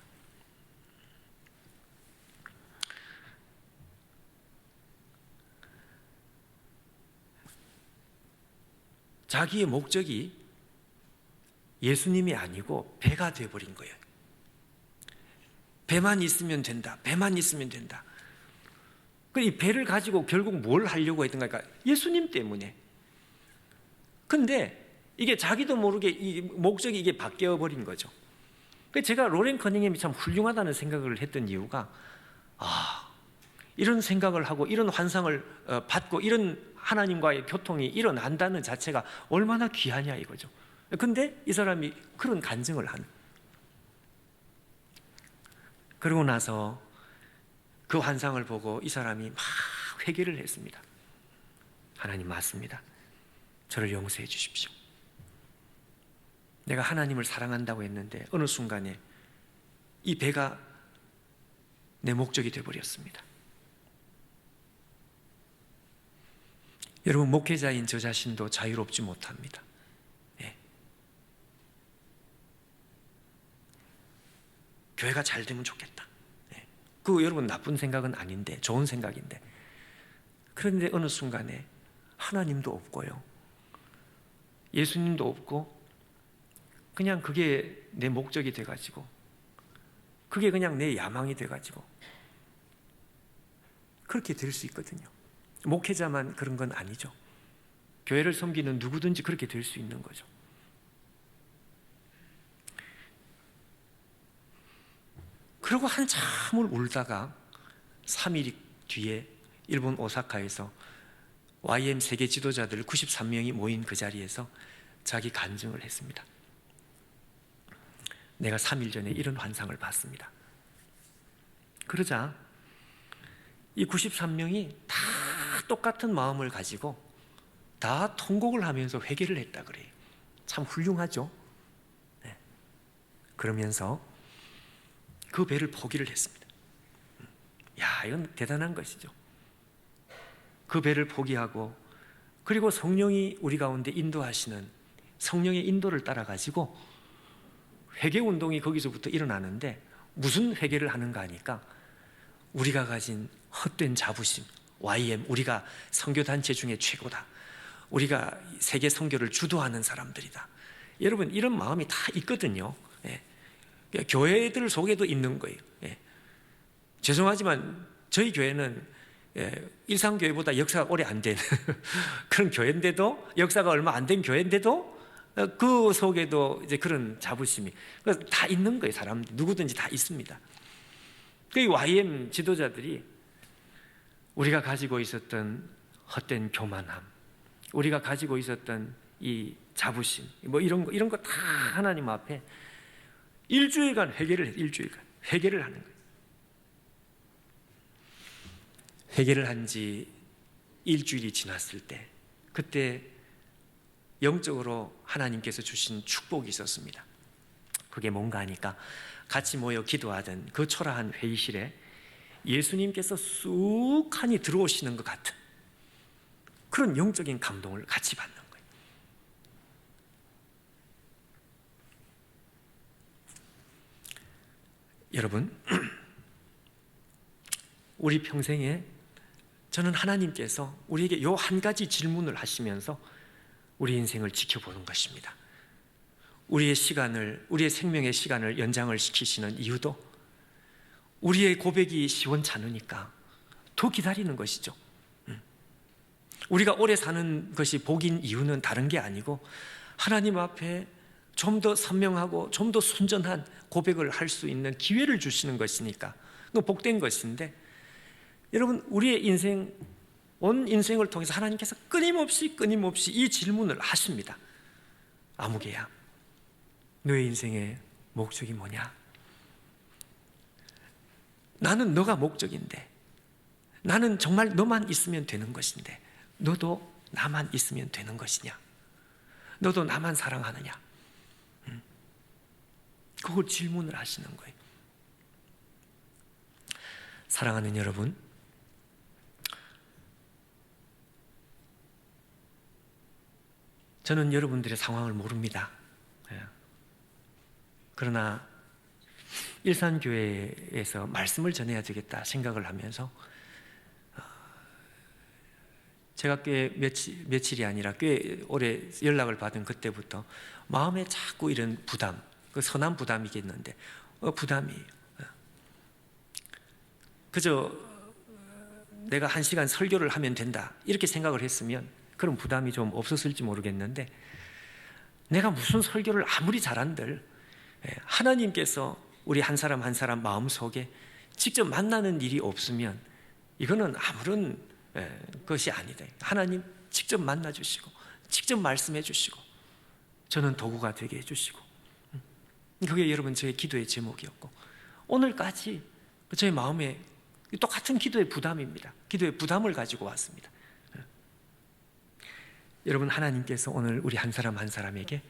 자기의 목적이 예수님이 아니고 배가 되어버린 거예요. 배만 있으면 된다. 이 배를 가지고 결국 뭘 하려고 했던가? 그러니까 예수님 때문에. 근데 이게 자기도 모르게 이 목적이 이게 바뀌어 버린 거죠. 제가 로렌 커닝햄이 참 훌륭하다는 생각을 했던 이유가 이런 생각을 하고 이런 환상을 받고 이런 하나님과의 교통이 일어난다는 자체가 얼마나 귀하냐 이거죠. 근데 이 사람이 그런 간증을 하는. 그러고 나서 그 환상을 보고 이 사람이 막 회개를 했습니다. 하나님 맞습니다. 저를 용서해 주십시오. 내가 하나님을 사랑한다고 했는데 어느 순간에 이 배가 내 목적이 되어버렸습니다. 여러분, 목회자인 저 자신도 자유롭지 못합니다. 교회가 잘 되면 좋겠다. 그 여러분 나쁜 생각은 아닌데 좋은 생각인데, 그런데 어느 순간에 하나님도 없고요, 예수님도 없고, 그냥 그게 내 목적이 돼가지고, 그게 그냥 내 야망이 돼가지고 그렇게 될 수 있거든요. 목회자만 그런 건 아니죠. 교회를 섬기는 누구든지 그렇게 될 수 있는 거죠. 그리고 한참을 울다가 3일 뒤에 일본 오사카에서 YM 세계 지도자들 93명이 모인 그 자리에서 자기 간증을 했습니다. 내가 3일 전에 이런 환상을 봤습니다. 그러자 이 93명이 다 똑같은 마음을 가지고 다 통곡을 하면서 회개를 했다 그래요. 참 훌륭하죠? 네. 그러면서 그 배를 포기를 했습니다. 이건 대단한 것이죠. 그 배를 포기하고, 그리고 성령이 우리 가운데 인도하시는 성령의 인도를 따라가지고 회개운동이 거기서부터 일어나는데, 무슨 회개를 하는가 하니까 우리가 가진 헛된 자부심, YM, 우리가 선교단체 중에 최고다, 우리가 세계 선교를 주도하는 사람들이다, 여러분 이런 마음이 다 있거든요. 교회들 속에도 있는 거예요. 죄송하지만 저희 교회는 일상교회보다 역사가 오래 안 된 그런 교회인데도, 역사가 얼마 안 된 교회인데도 그 속에도 이제 그런 자부심이 다 있는 거예요. 사람 누구든지 다 있습니다. 그 YM 지도자들이 우리가 가지고 있었던 헛된 교만함, 우리가 가지고 있었던 이 자부심, 뭐 이런 거 다 하나님 앞에 일주일간 회개를 하는 거예요. 회개를 한 지 일주일이 지났을 때, 그때 영적으로 하나님께서 주신 축복이 있었습니다. 그게 뭔가 하니까 같이 모여 기도하던 그 초라한 회의실에 예수님께서 쑥하니 들어오시는 것 같은 그런 영적인 감동을 같이 받는 거예요. 여러분, 우리 평생에 저는 하나님께서 우리에게 요 한 가지 질문을 하시면서 우리 인생을 지켜보는 것입니다. 우리의 시간을, 우리의 생명의 시간을 연장을 시키시는 이유도 우리의 고백이 시원찮으니까 더 기다리는 것이죠. 우리가 오래 사는 것이 복인 이유는 다른 게 아니고 하나님 앞에 좀 더 선명하고 좀 더 순전한 고백을 할 수 있는 기회를 주시는 것이니까 복된 것인데, 여러분, 우리의 인생, 온 인생을 통해서 하나님께서 끊임없이 이 질문을 하십니다. 아무개야, 너의 인생의 목적이 뭐냐? 나는 너가 목적인데, 나는 정말 너만 있으면 되는 것인데, 너도 나만 있으면 되는 것이냐? 너도 나만 사랑하느냐? 그걸 질문을 하시는 거예요. 사랑하는 여러분, 저는 여러분들의 상황을 모릅니다. 그러나 일산교회에서 말씀을 전해야 되겠다 생각을 하면서 제가 꽤 며칠이 아니라 꽤 오래 연락을 받은 그때부터 마음에 자꾸 이런 부담, 그 선한 부담이겠는데 부담이 그저 내가 1시간 설교를 하면 된다 이렇게 생각을 했으면 그런 부담이 좀 없었을지 모르겠는데, 내가 무슨 설교를 아무리 잘한들 하나님께서 우리 한 사람 한 사람 마음속에 직접 만나는 일이 없으면 이거는 아무런 것이 아니다. 하나님 직접 만나 주시고 직접 말씀해 주시고 저는 도구가 되게 해주시고, 그게 여러분 저의 기도의 제목이었고 오늘까지 저의 마음에 똑같은 기도의 부담입니다. 기도의 부담을 가지고 왔습니다. 여러분, 하나님께서 오늘 우리 한 사람 한 사람에게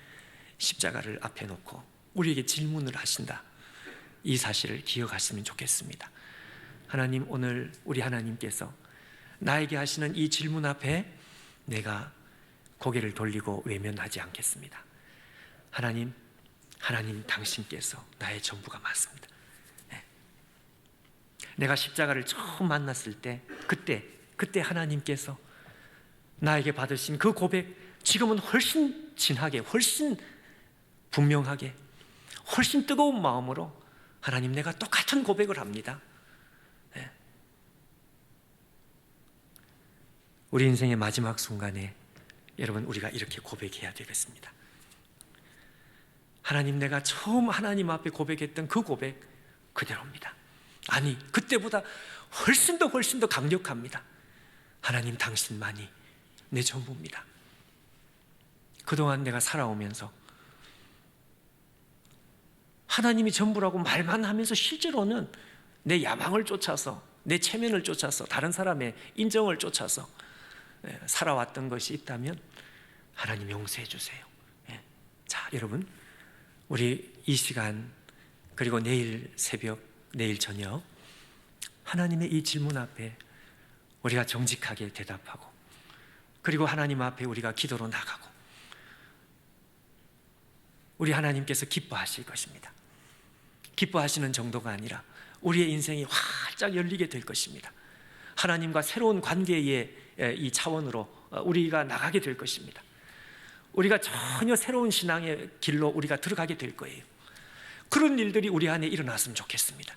십자가를 앞에 놓고 우리에게 질문을 하신다, 이 사실을 기억하시면 좋겠습니다. 하나님, 오늘 우리 하나님께서 나에게 하시는 이 질문 앞에 내가 고개를 돌리고 외면하지 않겠습니다. 하나님 당신께서 나의 전부가 맞습니다. 내가 십자가를 처음 만났을 때 그때 하나님께서 나에게 받으신 그 고백, 지금은 훨씬 진하게, 훨씬 분명하게, 훨씬 뜨거운 마음으로 하나님, 내가 똑같은 고백을 합니다. 우리 인생의 마지막 순간에 여러분, 우리가 이렇게 고백해야 되겠습니다. 하나님, 내가 처음 하나님 앞에 고백했던 그 고백 그대로입니다. 아니, 그때보다 훨씬 더 강력합니다. 하나님, 당신만이 내 전부입니다. 그동안 내가 살아오면서 하나님이 전부라고 말만 하면서 실제로는 내 야망을 쫓아서, 내 체면을 쫓아서, 다른 사람의 인정을 쫓아서 살아왔던 것이 있다면 하나님 용서해 주세요. 자, 여러분, 우리 이 시간 그리고 내일 새벽, 내일 저녁 하나님의 이 질문 앞에 우리가 정직하게 대답하고, 그리고 하나님 앞에 우리가 기도로 나가고 우리 하나님께서 기뻐하실 것입니다. 기뻐하시는 정도가 아니라 우리의 인생이 활짝 열리게 될 것입니다. 하나님과 새로운 관계의 이 차원으로 우리가 나가게 될 것입니다. 우리가 전혀 새로운 신앙의 길로 우리가 들어가게 될 거예요. 그런 일들이 우리 안에 일어났으면 좋겠습니다.